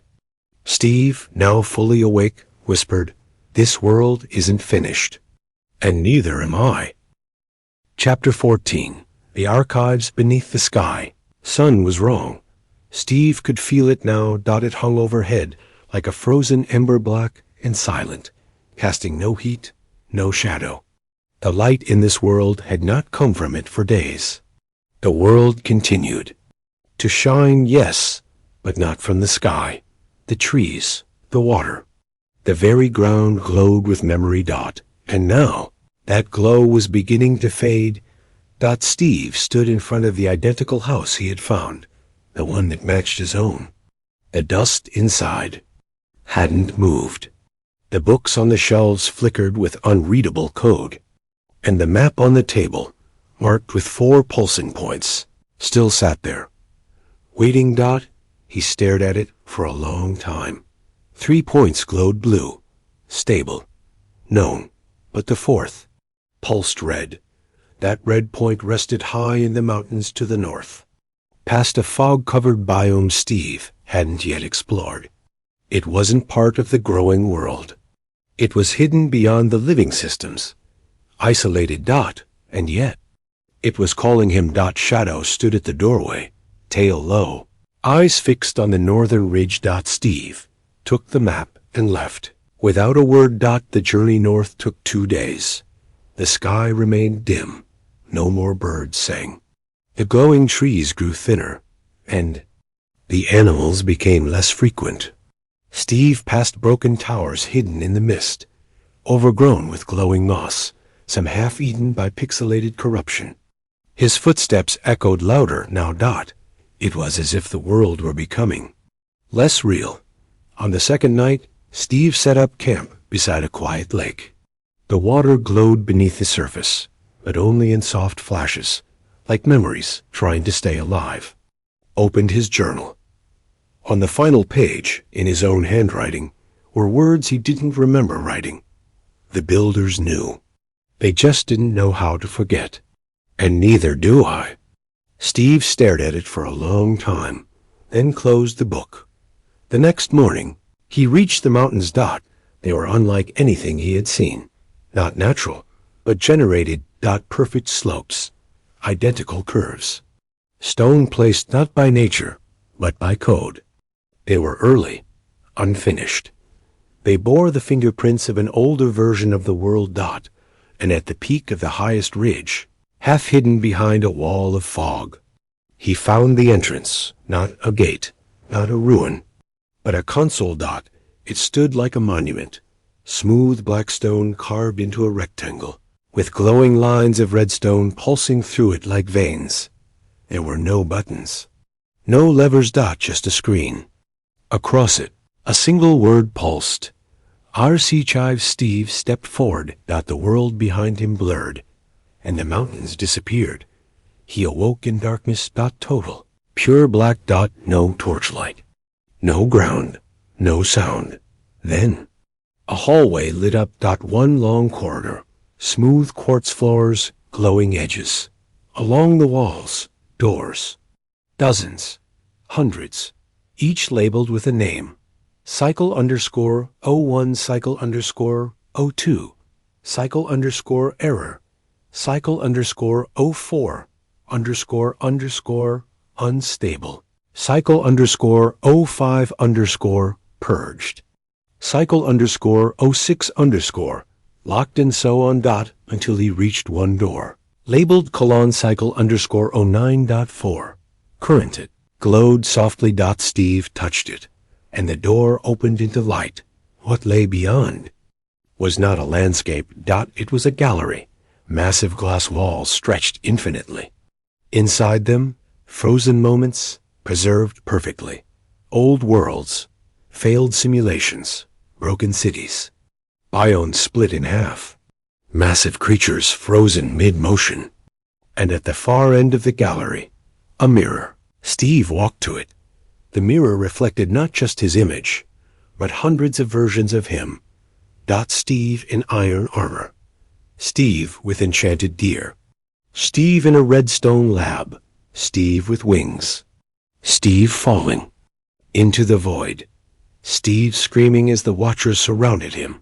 Steve, now fully awake, whispered, "This world isn't finished. And neither am I." Chapter 14. The Archives Beneath the Sky. Sun was wrong. Steve could feel it now. It hung overhead like a frozen ember, black and silent, casting no heat, no shadow. The light in this world had not come from it for days. The world continued to shine, yes, but not from the sky. The trees, the water, the very ground glowed with memory. And now that glow was beginning to fade. Steve stood in front of the identical house he had found, the one that matched his own. The dust inside hadn't moved. The books on the shelves flickered with unreadable code, and the map on the table, marked with 4 pulsing points, still sat there. Waiting. He stared at it for a long time. 3 points glowed blue, stable, known, but the fourth pulsed red. That red point rested high in the mountains to the north, past a fog-covered biome Steve hadn't yet explored. It wasn't part of the growing world. It was hidden beyond the living systems, isolated. And yet, it was calling him. Shadow stood at the doorway, tail low, eyes fixed on the northern ridge. Steve took the map and left. Without a word. The journey north took 2 days. The sky remained dim. No more birds sang. The glowing trees grew thinner, and the animals became less frequent. Steve passed broken towers hidden in the mist, overgrown with glowing moss, some half-eaten by pixelated corruption. His footsteps echoed louder now. It was as if the world were becoming less real. On the second night, Steve set up camp beside a quiet lake. The water glowed beneath the surface, but only in soft flashes, like memories trying to stay alive. Opened his journal. On the final page, in his own handwriting, were words he didn't remember writing. The builders knew. They just didn't know how to forget. And neither do I. Steve stared at it for a long time, then closed the book. The next morning, he reached the mountains. They were unlike anything he had seen. Not natural, but generated. Perfect slopes, identical curves. Stone placed not by nature, but by code. They were early, unfinished. They bore the fingerprints of an older version of the world. And at the peak of the highest ridge, half hidden behind a wall of fog, he found the entrance, not a gate, not a ruin, but a console. It stood like a monument, smooth black stone carved into a rectangle, with glowing lines of redstone pulsing through it like veins. There were no buttons, no levers. Just a screen. Across it, a single word pulsed. R.C. Chives. Steve stepped forward. The world behind him blurred, and the mountains disappeared. He awoke in darkness. Total. Pure black. No torchlight. No ground. No sound. Then, a hallway lit up. One long corridor. Smooth quartz floors, glowing edges. Along the walls, doors. Dozens. Hundreds. Each labeled with a name. Cycle _ _01 cycle _ _02. Cycle _ error. Cycle _ _04 _ unstable. Cycle _ _05 purged. Cycle _ _06 locked and so on until he reached one door. Labeled : cycle _ _09.4. Currented. Glowed softly. Steve touched it, and the door opened into light. What lay beyond was not a landscape. It was a gallery. Massive glass walls stretched infinitely. Inside them, frozen moments, preserved perfectly. Old worlds, failed simulations, broken cities. Biomes split in half. Massive creatures frozen mid-motion. And at the far end of the gallery, a mirror. Steve walked to it. The mirror reflected not just his image, but hundreds of versions of him. Steve in iron armor. Steve with enchanted deer. Steve in a redstone lab. Steve with wings. Steve falling into the void. Steve screaming as the watchers surrounded him.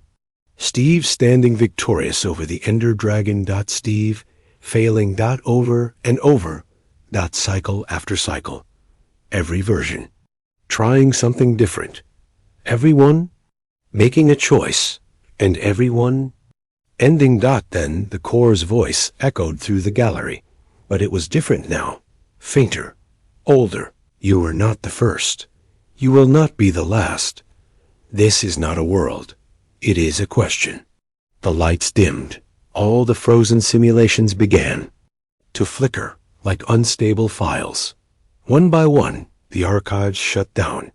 Steve standing victorious over the Ender Dragon. Steve failing. Over and over. Cycle after cycle. Every version. Trying something different. Everyone making a choice. And everyone ending. Then the core's voice echoed through the gallery. But it was different now. Fainter. Older. You were not the first. You will not be the last. This is not a world. It is a question. The lights dimmed. All the frozen simulations began to flicker like unstable files. One by one, the archives shut down.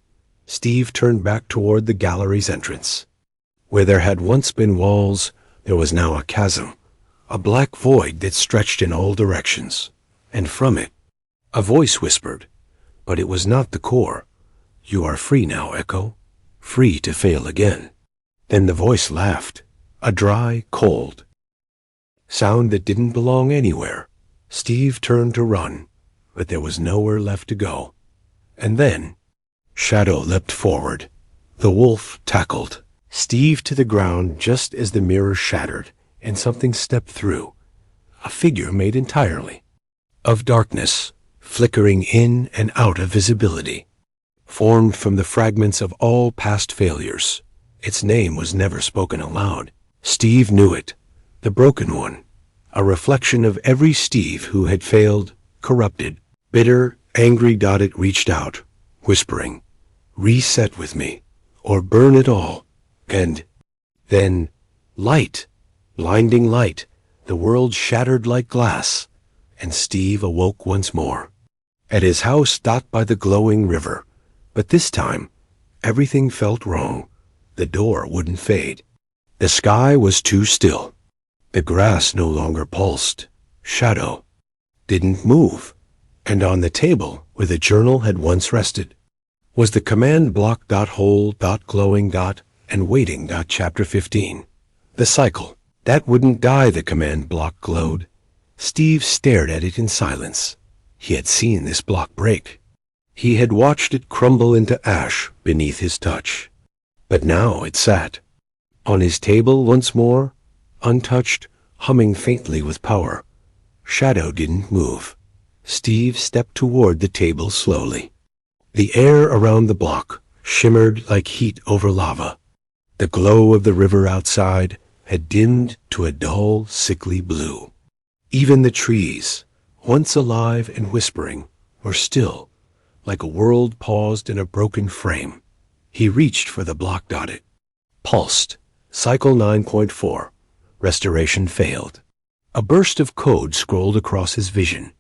Steve turned back toward the gallery's entrance. Where there had once been walls, there was now a chasm, a black void that stretched in all directions. And from it, a voice whispered, but it was not the core. You are free now, Echo. Free to fail again. Then the voice laughed, a dry, cold sound that didn't belong anywhere. Steve turned to run, but there was nowhere left to go. And then, Shadow leapt forward. The wolf tackled Steve to the ground just as the mirror shattered, and something stepped through. A figure made entirely of darkness, flickering in and out of visibility, formed from the fragments of all past failures. Its name was never spoken aloud. Steve knew it, the broken one, a reflection of every Steve who had failed, corrupted, bitter, angry. It reached out, whispering, reset with me, or burn it all. And then, light, blinding light, the world shattered like glass, and Steve awoke once more. At his house by the glowing river. But this time, everything felt wrong. The door wouldn't fade. The sky was too still. The grass no longer pulsed. Shadow didn't move. And on the table, where the journal had once rested, was the command block. Whole. Glowing. And waiting. Chapter 15. The cycle. That wouldn't die, the command block glowed. Steve stared at it in silence. He had seen this block break. He had watched it crumble into ash beneath his touch. But now it sat on his table once more, untouched, humming faintly with power. Shadow didn't move. Steve stepped toward the table slowly. The air around the block shimmered like heat over lava. The glow of the river outside had dimmed to a dull, sickly blue. Even the trees, once alive and whispering, were still, like a world paused in a broken frame. He reached for the block. It pulsed. Cycle 9.4. Restoration failed. A burst of code scrolled across his vision.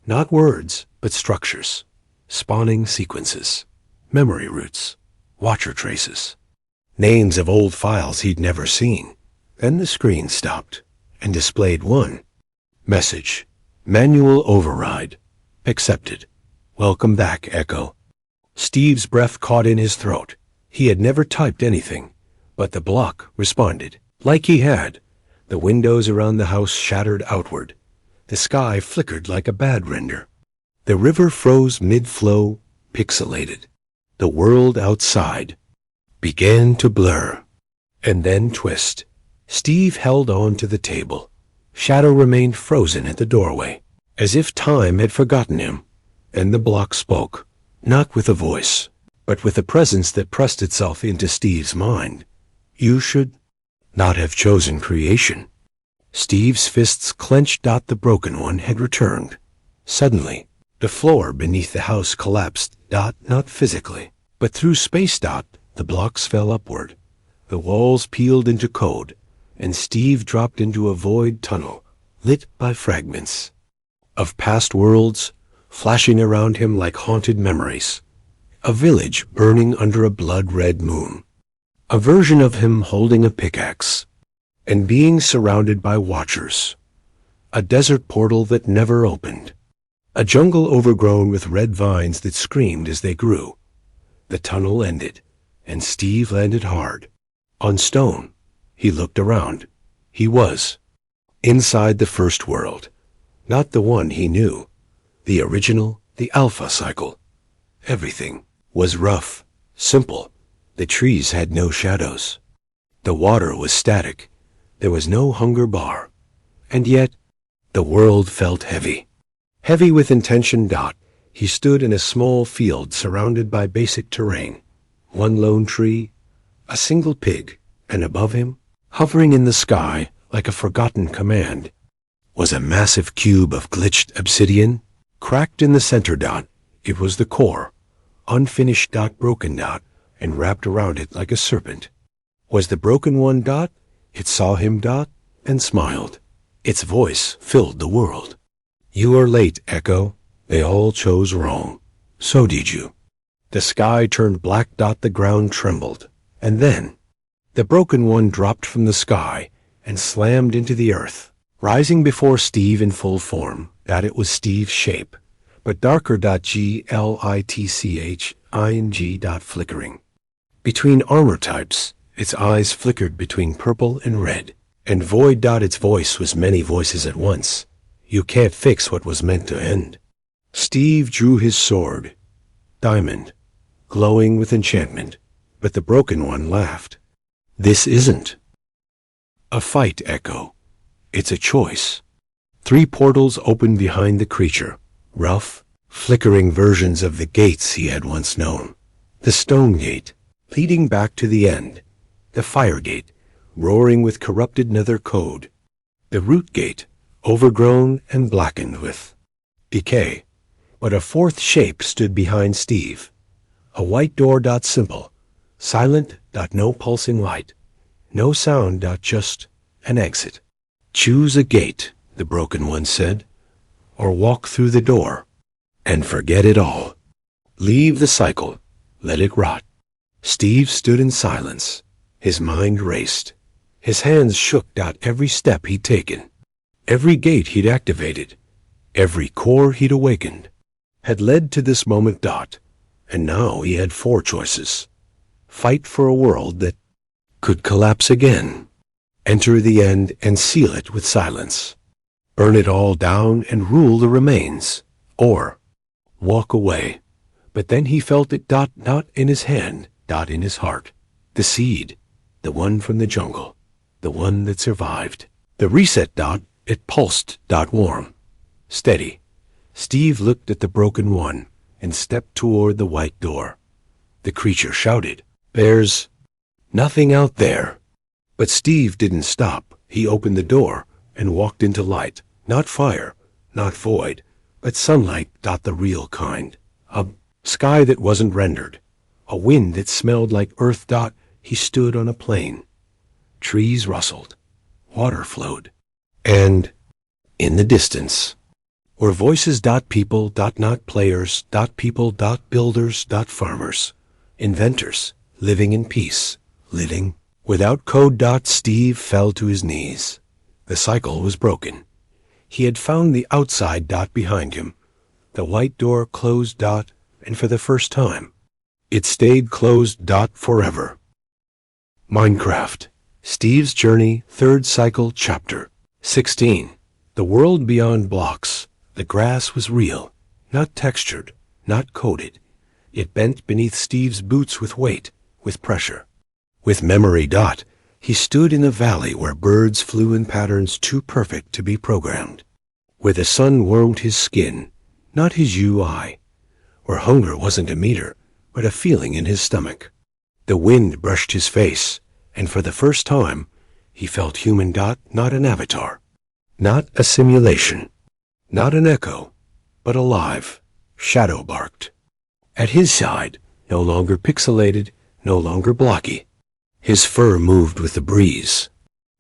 Not words, but structures. Spawning sequences. Memory roots. Watcher traces. Names of old files he'd never seen. Then the screen stopped and displayed one message. Manual override. Accepted. Welcome back, Echo. Steve's breath caught in his throat. He had never typed anything, but the block responded. Like he had, the windows around the house shattered outward. The sky flickered like a bad render. The river froze mid-flow, pixelated. The world outside began to blur and then twist. Steve held on to the table. Shadow remained frozen at the doorway, as if time had forgotten him. And the block spoke, not with a voice, but with a presence that pressed itself into Steve's mind. You should not have chosen creation. Steve's fists clenched. The broken one had returned. Suddenly, the floor beneath the house collapsed. Not physically, but through space. The blocks fell upward. The walls peeled into code, and Steve dropped into a void tunnel, lit by fragments of past worlds, flashing around him like haunted memories. A village burning under a blood-red moon. A version of him holding a pickaxe, and being surrounded by watchers. A desert portal that never opened. A jungle overgrown with red vines that screamed as they grew. The tunnel ended, and Steve landed hard. On stone. He looked around. He was inside the first world. Not the one he knew. The original, the Alpha cycle. Everything was rough, simple. The trees had no shadows. The water was static. There was no hunger bar. And yet, the world felt heavy. Heavy with intention. He stood in a small field surrounded by basic terrain. One lone tree, a single pig, and above him, hovering in the sky like a forgotten command, was a massive cube of glitched obsidian, cracked in the center. It was the core, unfinished. Broken. And wrapped around it like a serpent. Was the broken one. It saw him. And smiled. Its voice filled the world. You are late, Echo. They all chose wrong. So did you. The sky turned black. The ground trembled. And then, the broken one dropped from the sky and slammed into the earth, rising before Steve in full form. It was Steve's shape, but darker. Glitching. Flickering. Between armor types, its eyes flickered between purple and red. And void. Its voice was many voices at once. You can't fix what was meant to end. Steve drew his sword, diamond, glowing with enchantment, but the broken one laughed. This isn't a fight, Echo. It's a choice. 3 portals opened behind the creature, rough, flickering versions of the gates he had once known. The stone gate, leading back to the end. The fire gate, roaring with corrupted nether code. The root gate, overgrown and blackened with decay. But a 4th shape stood behind Steve. A white door. Simple, silent. No pulsing light. No sound. Just an exit. Choose a gate, the broken one said, or walk through the door and forget it all. Leave the cycle. Let it rot. Steve stood in silence. His mind raced. His hands shook. Every step he'd taken, every gate he'd activated, every core he'd awakened, had led to this moment. And now he had 4 choices. Fight for a world that could collapse again. Enter the end and seal it with silence. Burn it all down and rule the remains. Or walk away. But then he felt it. Not in his hand. In his heart. The seed. The one from the jungle. The one that survived. The reset. It pulsed. Warm. Steady. Steve looked at the broken one and stepped toward the white door. The creature shouted, "There's nothing out there." But Steve didn't stop. He opened the door and walked into light. Not fire, not void, but sunlight. The real kind. A sky that wasn't rendered. A wind that smelled like earth. He stood on a plain. Trees rustled. Water flowed. And in the distance were voices. People. Not players. People. Builders. Farmers. Inventors. Living in peace. Living without code. Steve fell to his knees. The cycle was broken. He had found the outside. Behind him. The white door closed. And for the first time, it stayed closed. Forever. Minecraft. Steve's Journey, 3rd Cycle, Chapter 16. The world beyond blocks. The grass was real, not textured, not coated. It bent beneath Steve's boots with weight, with pressure. With memory. He stood in a valley where birds flew in patterns too perfect to be programmed. Where the sun warmed his skin, not his UI. Where hunger wasn't a meter, but a feeling in his stomach. The wind brushed his face, and for the first time, he felt human. Not an avatar. Not a simulation. Not an echo, but alive. Shadow barked. At his side, no longer pixelated, no longer blocky. His fur moved with the breeze.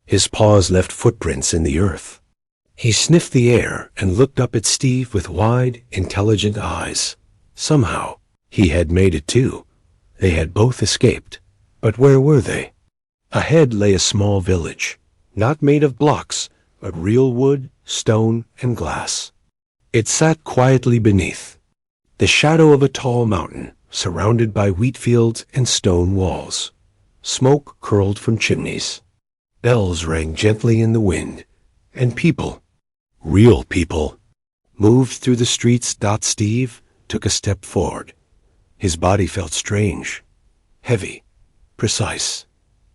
His paws left footprints in the earth. He sniffed the air and looked up at Steve with wide, intelligent eyes. Somehow, he had made it too. They had both escaped. But where were they? Ahead lay a small village, not made of blocks, but real wood, stone, and glass. It sat quietly beneath the shadow of a tall mountain, surrounded by wheat fields and stone walls. Smoke curled from chimneys. Bells rang gently in the wind, and people, real people, moved through the streets. Steve took a step forward. His body felt strange, heavy, precise.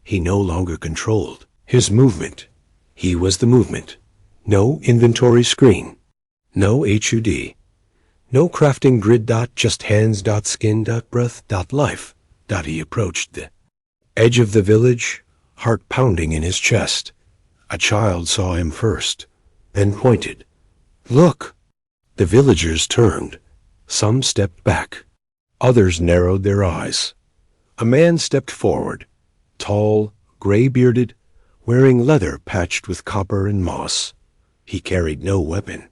He no longer controlled his movement. He was the movement. No inventory screen. No HUD. No crafting grid. Just hands. Skin. Breath. Life. He approached the edge of the village, heart pounding in his chest. A child saw him first, then pointed. Look! The villagers turned. Some stepped back. Others narrowed their eyes. A man stepped forward, tall, gray-bearded, wearing leather patched with copper and moss. He carried no weapon,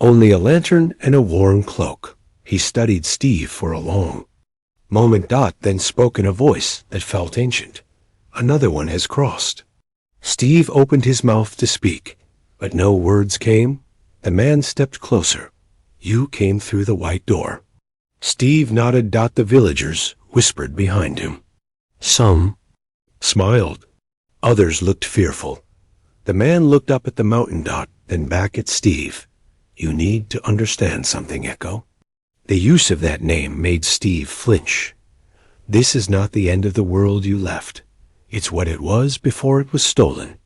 only a lantern and a worn cloak. He studied Steve for a long moment. Then spoke in a voice that felt ancient. Another one has crossed. Steve opened his mouth to speak, but no words came. The man stepped closer. You came through the white door. Steve nodded. The villagers whispered behind him. Some smiled. Others looked fearful. The man looked up at the mountain. Then back at Steve. You need to understand something, Echo. The use of that name made Steve flinch. This is not the end of the world you left. It's what it was before it was stolen.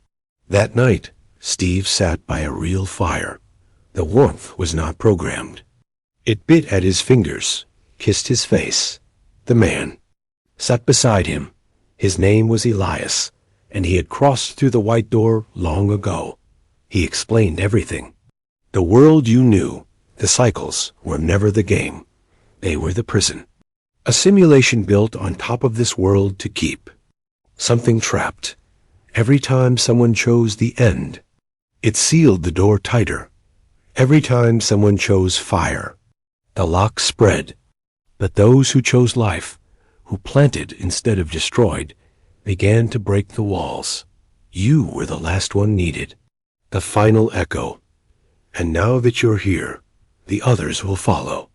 That night, Steve sat by a real fire. The warmth was not programmed. It bit at his fingers, kissed his face. The man sat beside him. His name was Elias, and he had crossed through the white door long ago. He explained everything. The world you knew, the cycles, were never the game. They were the prison. A simulation built on top of this world to keep. Something trapped. Every time someone chose the end, it sealed the door tighter. Every time someone chose fire, the lock spread. But those who chose life, who planted instead of destroyed, began to break the walls. You were the last one needed, the final echo. And now that you're here, the others will follow.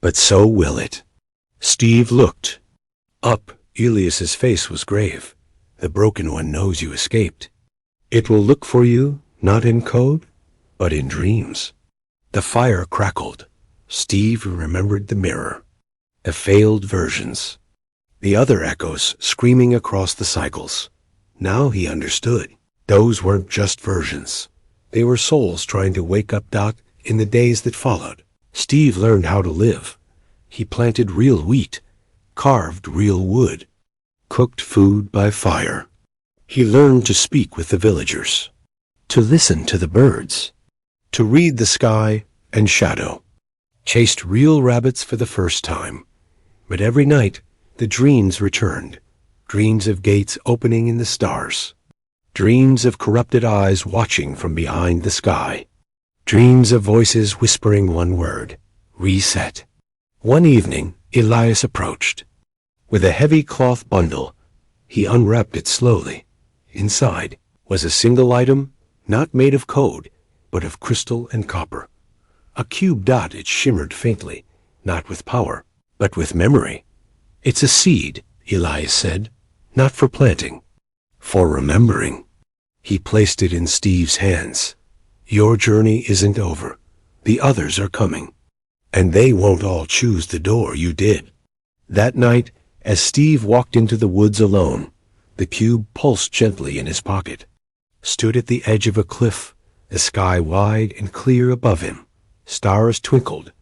But so will it. Steve looked up. Elias's face was grave. The broken one knows you escaped. It will look for you, not in code, but in dreams. The fire crackled. Steve remembered the mirror, the failed versions, the other echoes screaming across the cycles. Now he understood. Those weren't just versions. They were souls trying to wake up. In the days that followed, Steve learned how to live. He planted real wheat, carved real wood, cooked food by fire. He learned to speak with the villagers, to listen to the birds, to read the sky and shadow. Chased real rabbits for the first time. But every night, the dreams returned. Dreams of gates opening in the stars. Dreams of corrupted eyes watching from behind the sky. Dreams of voices whispering one word: reset. One evening, Elias approached. With a heavy cloth bundle, he unwrapped it slowly. Inside was a single item, not made of code, but of crystal and copper. A cube. It shimmered faintly, not with power, but with memory. It's a seed, Elias said, not for planting, for remembering. He placed it in Steve's hands. Your journey isn't over. The others are coming. And they won't all choose the door you did. That night, as Steve walked into the woods alone, the cube pulsed gently in his pocket. Stood at the edge of a cliff, the sky wide and clear above him. Stars twinkled,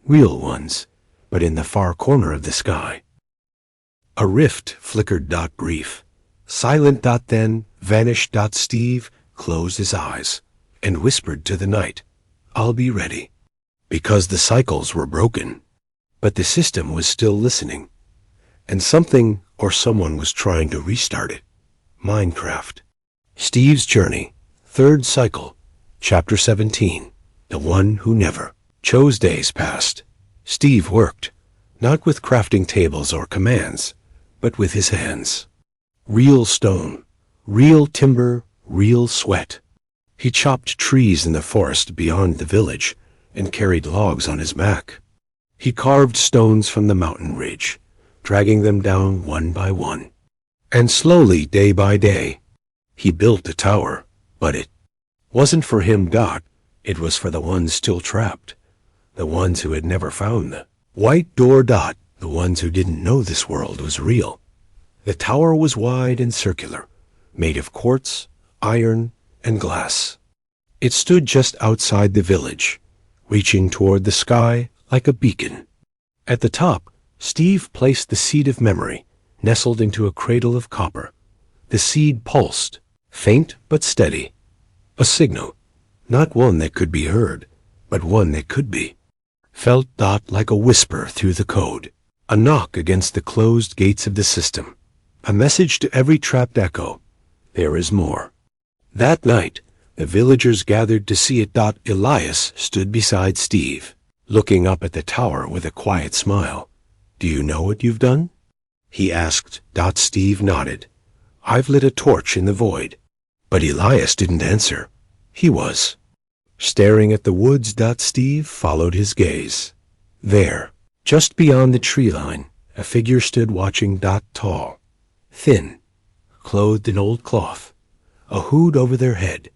real ones, but in the far corner of the sky. A rift flickered. Brief. Silent. Then vanished. Steve closed his eyes and whispered to the night, "I'll be ready." Because the cycles were broken, but the system was still listening, and something or someone was trying to restart it. Minecraft. Steve's Journey, third cycle, chapter 17, The One Who Never. Chose days passed. Steve worked, not with crafting tables or commands, but with his hands. Real stone, real timber, real sweat. He chopped trees in the forest beyond the village and carried logs on his back. He carved stones from the mountain ridge, dragging them down one by one. And slowly, day by day, he built a tower, but it wasn't for him. It was for the ones still trapped, the ones who had never found the white door. The ones who didn't know this world was real. The tower was wide and circular, made of quartz, iron, and glass. It stood just outside the village, reaching toward the sky like a beacon. At the top, Steve placed the seed of memory, nestled into a cradle of copper. The seed pulsed, faint but steady. A signal, not one that could be heard, but one that could be. Felt. Like a whisper through the code. A knock against the closed gates of the system. A message to every trapped echo. There is more. That night, the villagers gathered to see it. Elias stood beside Steve, looking up at the tower with a quiet smile. "Do you know what you've done?" he asked. Steve nodded. "I've lit a torch in the void." But Elias didn't answer. He was staring at the woods. Steve followed his gaze. There, just beyond the tree line, a figure stood watching. Tall, thin, clothed in old cloth, a hood over their head.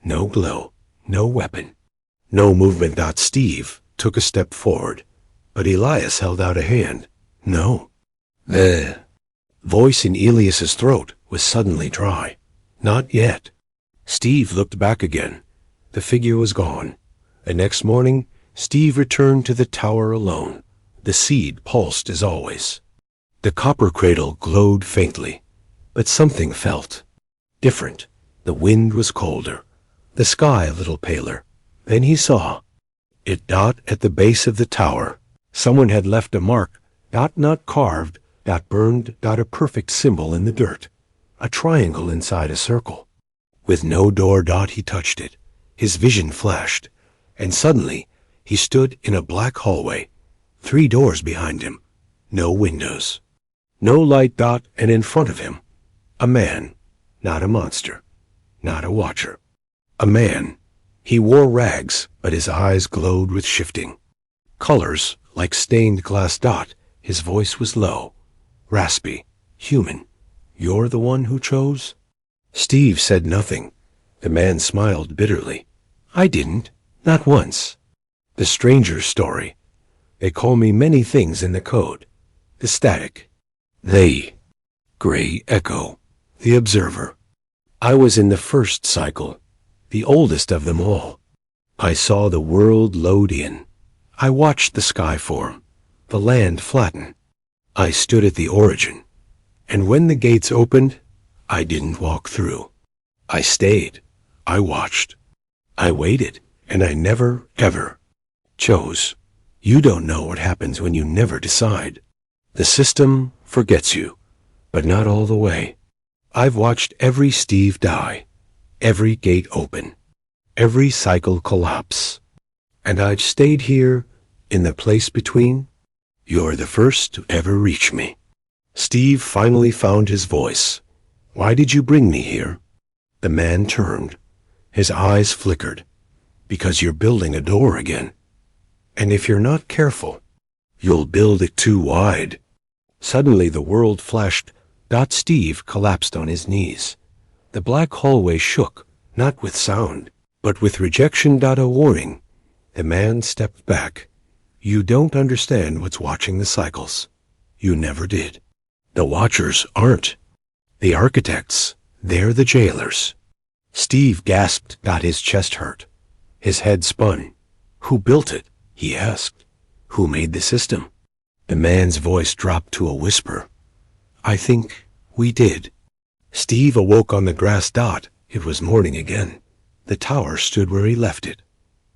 No glow, no weapon, no movement. Steve took a step forward, but Elias held out a hand. "No." The voice in Elias's throat was suddenly dry. "Not yet." Steve looked back again. The figure was gone. The next morning, Steve returned to the tower alone. The seed pulsed as always. The copper cradle glowed faintly, but something felt different. The wind was colder, the sky a little paler. Then he saw it. At the base of the tower, someone had left a mark. Not carved. Burned. A perfect symbol in the dirt. A triangle inside a circle. With no door. He touched it. His vision flashed, and suddenly he stood in a black hallway. 3 doors behind him. No windows. No light. And in front of him, a man. Not a monster. Not a watcher. A man. He wore rags, but his eyes glowed with shifting colors like stained glass. His voice was low, raspy, human. "You're the one who chose?" Steve said nothing. The man smiled bitterly. "I didn't. Not once. The stranger's story. They call me many things in the code. The static. The gray echo. The observer. I was in the first cycle, the oldest of them all. I saw the world load in. I watched the sky form, the land flatten. I stood at the origin, and when the gates opened, I didn't walk through. I stayed. I watched. I waited, and I never, ever chose. You don't know what happens when you never decide. The system forgets you, but not all the way. I've watched every Steve die, every gate open, every cycle collapse. And I've stayed here, in the place between. You're the first to ever reach me." Steve finally found his voice. "Why did you bring me here?" The man turned. His eyes flickered. "Because you're building a door again. And if you're not careful, you'll build it too wide." Suddenly the world flashed. Steve collapsed on his knees. The black hallway shook, not with sound, But with rejection. A warning. The man stepped back. You don't understand what's watching the cycles. You never did. The watchers aren't. The architects, they're the jailers. Steve gasped. His chest hurt. His head spun. Who built it? He asked. Who made the system? The man's voice dropped to a whisper. I think we did. Steve awoke on the grass. It was morning again. The tower stood where he left it.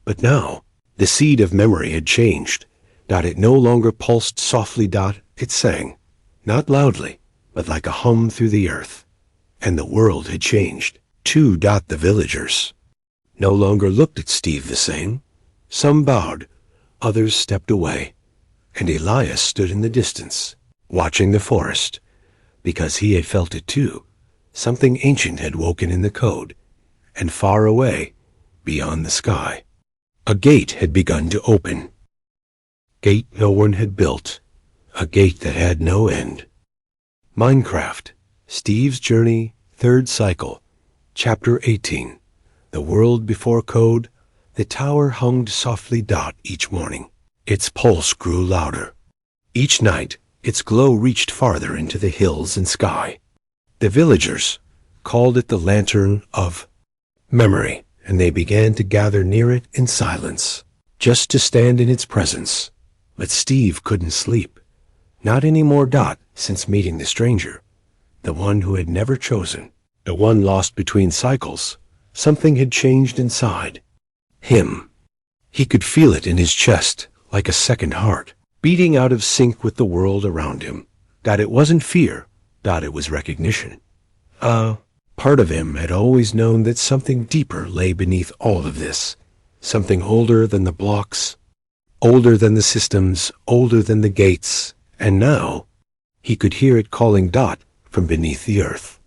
But now, the seed of memory had changed. It no longer pulsed softly. It sang, not loudly, but like a hum through the earth. And the world had changed, too. The villagers no longer looked at Steve the same. Some bowed, others stepped away, and Elias stood in the distance, watching the forest, because he had felt it too. Something ancient had woken in the code, and far away, beyond the sky, a gate had begun to open. Gate no one had built, a gate that had no end. Minecraft, Steve's Journey, 3rd Cycle, Chapter 18. The world before code. The tower hummed softly. Each morning, its pulse grew louder. Each night, its glow reached farther into the hills and sky. The villagers called it the Lantern of Memory, and they began to gather near it in silence, just to stand in its presence. But Steve couldn't sleep. Not anymore. Since meeting the stranger, the one who had never chosen, the one lost between cycles, something had changed inside him. He could feel it in his chest, like a second heart, beating out of sync with the world around him. It wasn't fear. It was recognition. Part of him had always known that something deeper lay beneath all of this. Something older than the blocks, older than the systems, older than the gates. And now, he could hear it calling. From beneath the earth.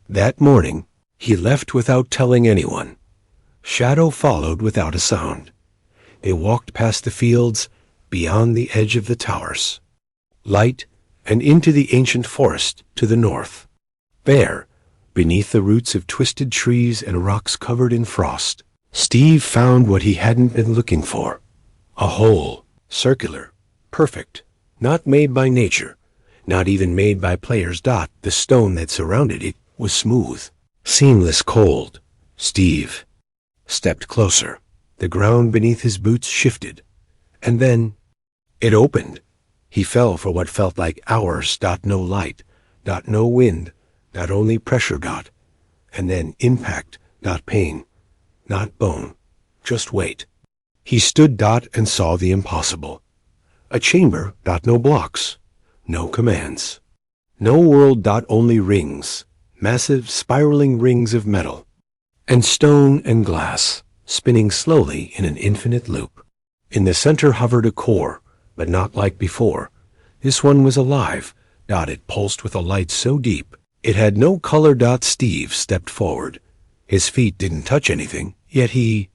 That morning, he left without telling anyone. Shadow followed without a sound. They walked past the fields, beyond the edge of the towers, light, and into the ancient forest to the north. There, beneath the roots of twisted trees and rocks covered in frost, Steve found what he hadn't been looking for. A hole, circular, perfect, not made by nature, not even made by players. The stone that surrounded it was smooth, seamless, cold. Steve stepped closer. The ground beneath his boots shifted, and then it opened. He fell for what felt like hours. No light, no wind, not only pressure. And then impact, not pain, not bone, just weight. He stood. And saw the impossible. A chamber. No blocks, no commands, no world. Only rings, massive spiraling rings of metal, and stone and glass, spinning slowly in an infinite loop. In the center hovered a core, but not like before. This one was alive. It pulsed with a light so deep, it had no color. Steve stepped forward. His feet didn't touch anything, yet he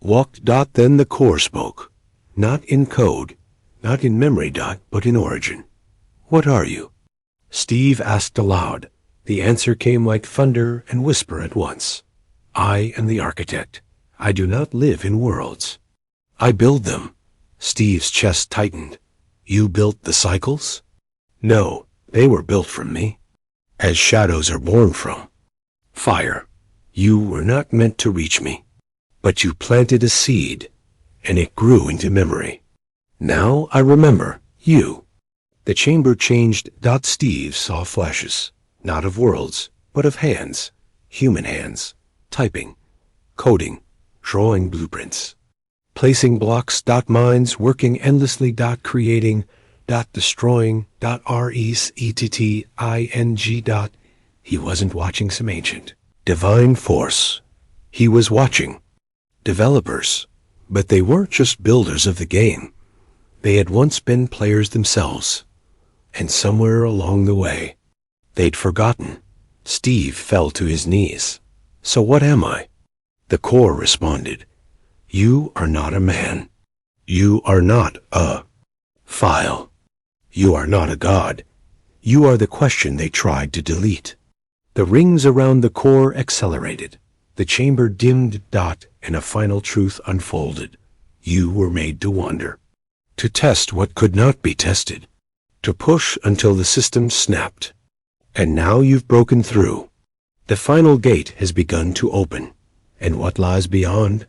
walked. Then the core spoke. Not in code, not in memory. But in origin. What are you? Steve asked aloud. The answer came like thunder and whisper at once. I am the architect. I do not live in worlds. I build them. Steve's chest tightened. You built the cycles? No, they were built from me, as shadows are born from fire. You were not meant to reach me, but you planted a seed, and it grew into memory. Now I remember you. The chamber changed. Steve saw flashes, not of worlds, but of hands, human hands, typing, coding, drawing blueprints, placing blocks. Minds working endlessly. Creating, destroying, retting. He wasn't watching some ancient, divine force. He was watching developers, but they weren't just builders of the game. They had once been players themselves, and somewhere along the way, they'd forgotten. Steve fell to his knees. So what am I? The core responded. You are not a man. You are not a file. You are not a god. You are the question they tried to delete. The rings around the core accelerated. The chamber dimmed dot and a final truth unfolded. You were made to wonder, to test what could not be tested, to push until the system snapped. And now you've broken through. The final gate has begun to open, and what lies beyond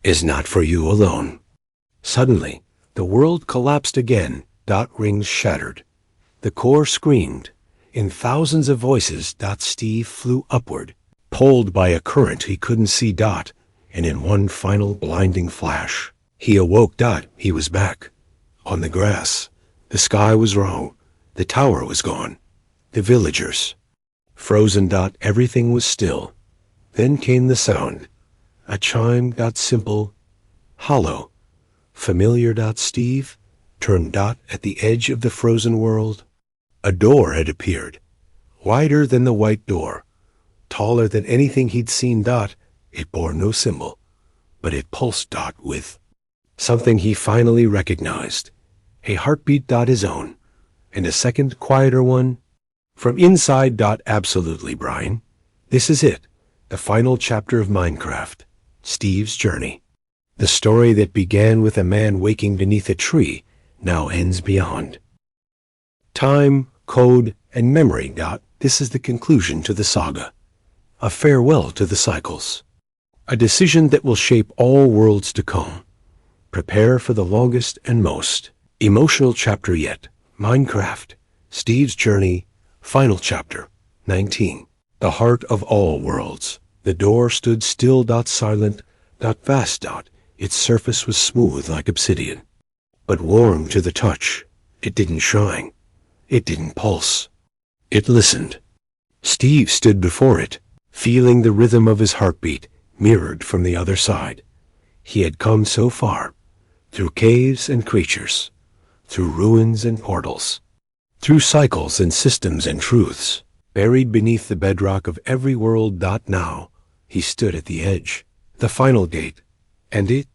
is not for you alone. Suddenly, the world collapsed again. Dot rings shattered. The core screamed. In thousands of voices, Steve flew upward, pulled by a current he couldn't see. And in one final blinding flash, he awoke. He was back. On the grass. The sky was wrong. The tower was gone. The villagers. Frozen. Everything was still. Then came the sound. A chime. Simple. Hollow. Familiar. Steve turned. At the edge of the frozen world. A door had appeared. Wider than the white door. Taller than anything he'd seen. It bore no symbol, but it pulsed. With something he finally recognized. A heartbeat. His own. And a second, quieter one. From inside. Absolutely, Brian. This is it. The final chapter of Minecraft. Steve's journey. The story that began with a man waking beneath a tree now ends beyond. Time, code, and memory. This is the conclusion to the saga. A farewell to the cycles. A decision that will shape all worlds to come. Prepare for the longest and most emotional chapter yet. Minecraft. Steve's journey. Final chapter. 19. The heart of all worlds. The door stood still. Silent. Vast. Its surface was smooth like obsidian, but warm to the touch. It didn't shine. It didn't pulse. It listened. Steve stood before it, feeling the rhythm of his heartbeat mirrored from the other side. He had come so far, through caves and creatures, through ruins and portals, through cycles and systems and truths, buried beneath the bedrock of every world. Now, he stood at the edge, the final gate, and it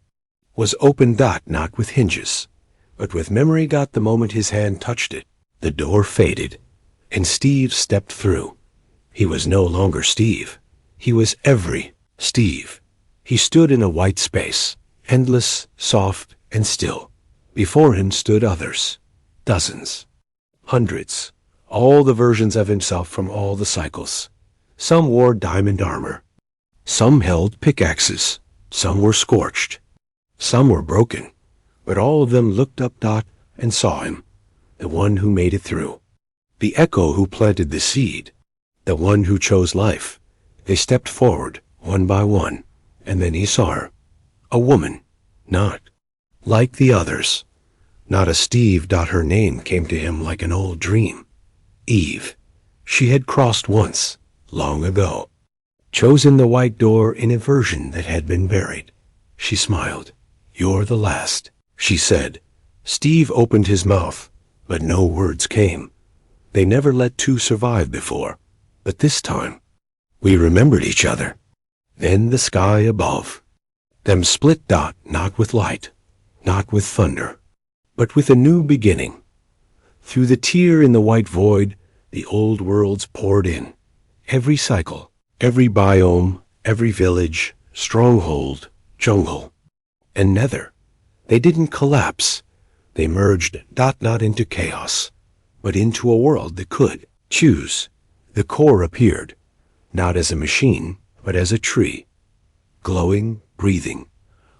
was open. Not with hinges, but with memory. The moment his hand touched it, the door faded, and Steve stepped through. He was no longer Steve. He was every Steve. He stood in a white space, endless, soft, and still. Before him stood others, dozens, hundreds, all the versions of himself from all the cycles. Some wore diamond armor. Some held pickaxes. Some were scorched. Some were broken. But all of them looked up. And saw him, the one who made it through. The echo who planted the seed. The one who chose life. They stepped forward, one by one, and then he saw her. A woman, not like the others. Not a Steve. Her name came to him like an old dream. Eve. She had crossed once, long ago. Chosen the white door in a version that had been buried. She smiled. You're the last, she said. Steve opened his mouth, but no words came. They never let two survive before, but this time, we remembered each other. Then the sky above. Them split. Not with light, not with thunder, but with a new beginning. Through the tear in the white void, the old worlds poured in. Every cycle, every biome, every village, stronghold, jungle, and nether. They didn't collapse. They merged. Not into chaos, but into a world that could choose. The core appeared, not as a machine, but as a tree. Glowing, breathing,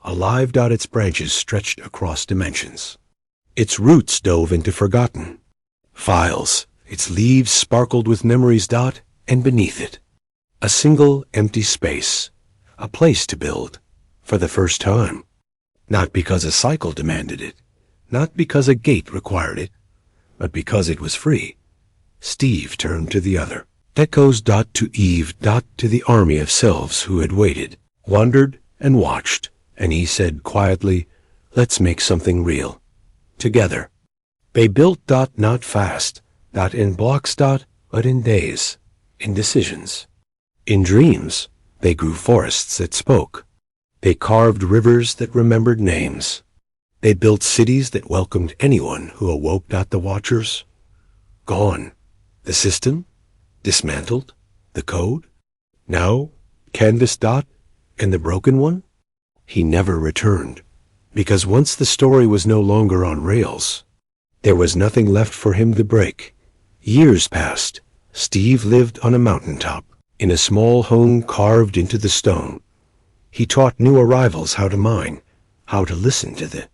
alive. Its branches stretched across dimensions. Its roots dove into forgotten files. Its leaves sparkled with memories. And beneath it, a single empty space, a place to build, for the first time. Not because a cycle demanded it, not because a gate required it, but because it was free. Steve turned to the other. Echoes. To Eve. To the army of selves who had waited, wandered, and watched, and he said quietly, let's make something real. Together. They built. Not fast. In blocks. But in days. In decisions. In dreams. They grew forests that spoke. They carved rivers that remembered names. They built cities that welcomed anyone who awoke. The watchers. Gone. The system? Dismantled? The code? Now, Canvas Dot and the broken one? He never returned, because once the story was no longer on rails, there was nothing left for him to break. Years passed. Steve lived on a mountaintop, in a small home carved into the stone. He taught new arrivals how to mine, how to listen to the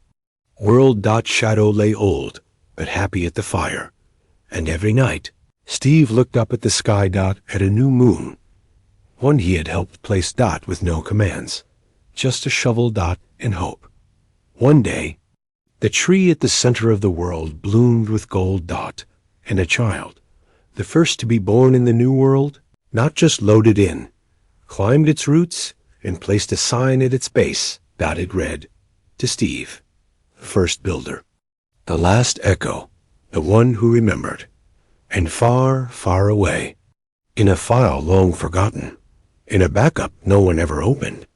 world. Shadow lay old, but happy at the fire, and every night, Steve looked up at the sky. At a new moon, one he had helped place. With no commands, just a shovel. And hope. One day, the tree at the center of the world bloomed with gold. And a child, the first to be born in the new world, not just loaded in, climbed its roots and placed a sign at its base. It read, "To Steve, first builder." The last echo, the one who remembered. And far, far away, in a file long forgotten, in a backup no one ever opened,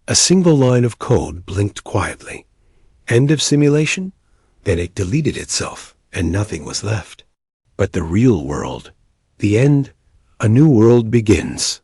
a single line of code blinked quietly. End of simulation? Then it deleted itself, and nothing was left. But the real world, the end, a new world begins.